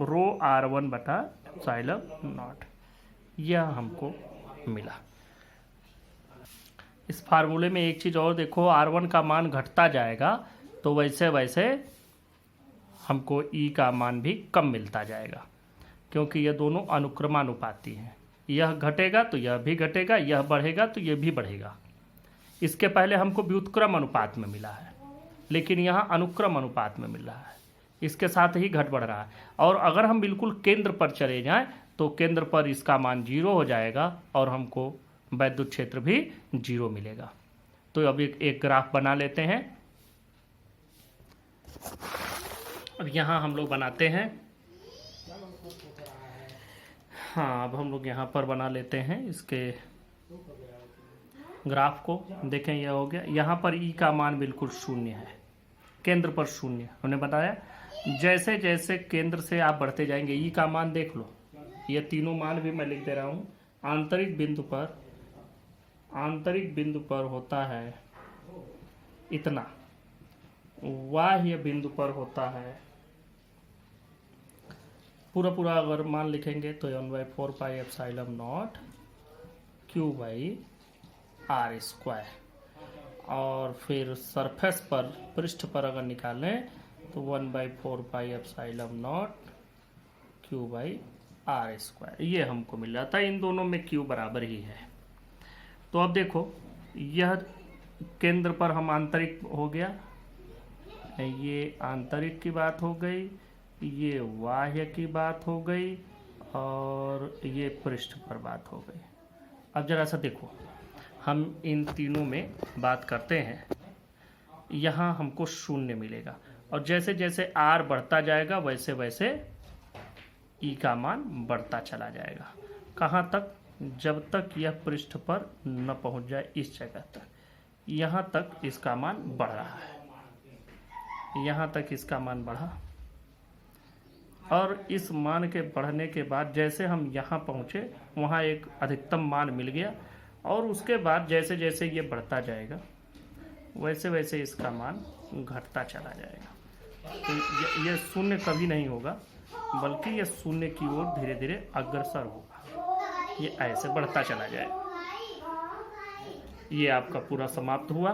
रो R1 बटा एप्सिलॉन नॉट यह हमको मिला। इस फार्मूले में एक चीज़ और देखो, R1 का मान घटता जाएगा तो वैसे वैसे हमको E का मान भी कम मिलता जाएगा, क्योंकि ये दोनों अनुक्रमानुपाती हैं, यह घटेगा तो यह भी घटेगा, यह बढ़ेगा तो यह भी बढ़ेगा। इसके पहले हमको व्युत्क्रम अनुपात में मिला है, लेकिन यहाँ अनुक्रम अनुपात में मिल रहा है, इसके साथ ही घट बढ़ रहा है। और अगर हम बिल्कुल केंद्र पर चले जाएं तो केंद्र पर इसका मान 0 हो जाएगा और हमको वैद्युत क्षेत्र भी 0 मिलेगा। तो अब एक ग्राफ बना लेते हैं। अब यहाँ हम लोग बनाते हैं, हाँ अब हम लोग यहाँ पर बना लेते हैं इसके ग्राफ को। देखें यह हो गया, यहाँ पर E का मान बिल्कुल 0 है, केंद्र पर 0, हमने बताया जैसे जैसे केंद्र से आप बढ़ते जाएंगे E का मान देख लो, ये तीनों मान भी मैं लिख दे रहा हूँ। आंतरिक बिंदु पर होता है इतना, बाह्य बिंदु पर होता है पूरा अगर मान लिखेंगे तो 1/4 pi epsilon not Q/R square, और फिर सरफेस पर पृष्ठ पर अगर निकालें तो 1/4 pi epsilon not Q/R square, ये हमको मिल जाता है। इन दोनों में Q बराबर ही है। तो अब देखो यह केंद्र पर हम आंतरिक हो गया, ये आंतरिक की बात हो गई, ये बाह्य की बात हो गई, और ये पृष्ठ पर बात हो गई। अब जरा सा देखो, हम इन तीनों में बात करते हैं, यहाँ हमको 0 मिलेगा, और जैसे जैसे R बढ़ता जाएगा वैसे वैसे E का मान बढ़ता चला जाएगा। कहाँ तक? जब तक यह पृष्ठ पर न पहुँच जाए इस जगह तक, यहाँ तक इसका मान बढ़ रहा है, यहाँ तक इसका मान बढ़ा, और इस मान के बढ़ने के बाद जैसे हम यहाँ पहुँचे वहाँ एक अधिकतम मान मिल गया, और उसके बाद जैसे जैसे ये बढ़ता जाएगा वैसे वैसे इसका मान घटता चला जाएगा। तो ये 0 कभी नहीं होगा, बल्कि ये 0 की ओर धीरे धीरे अग्रसर होगा, ये ऐसे बढ़ता चला जाएगा। ये आपका पूरा समाप्त हुआ।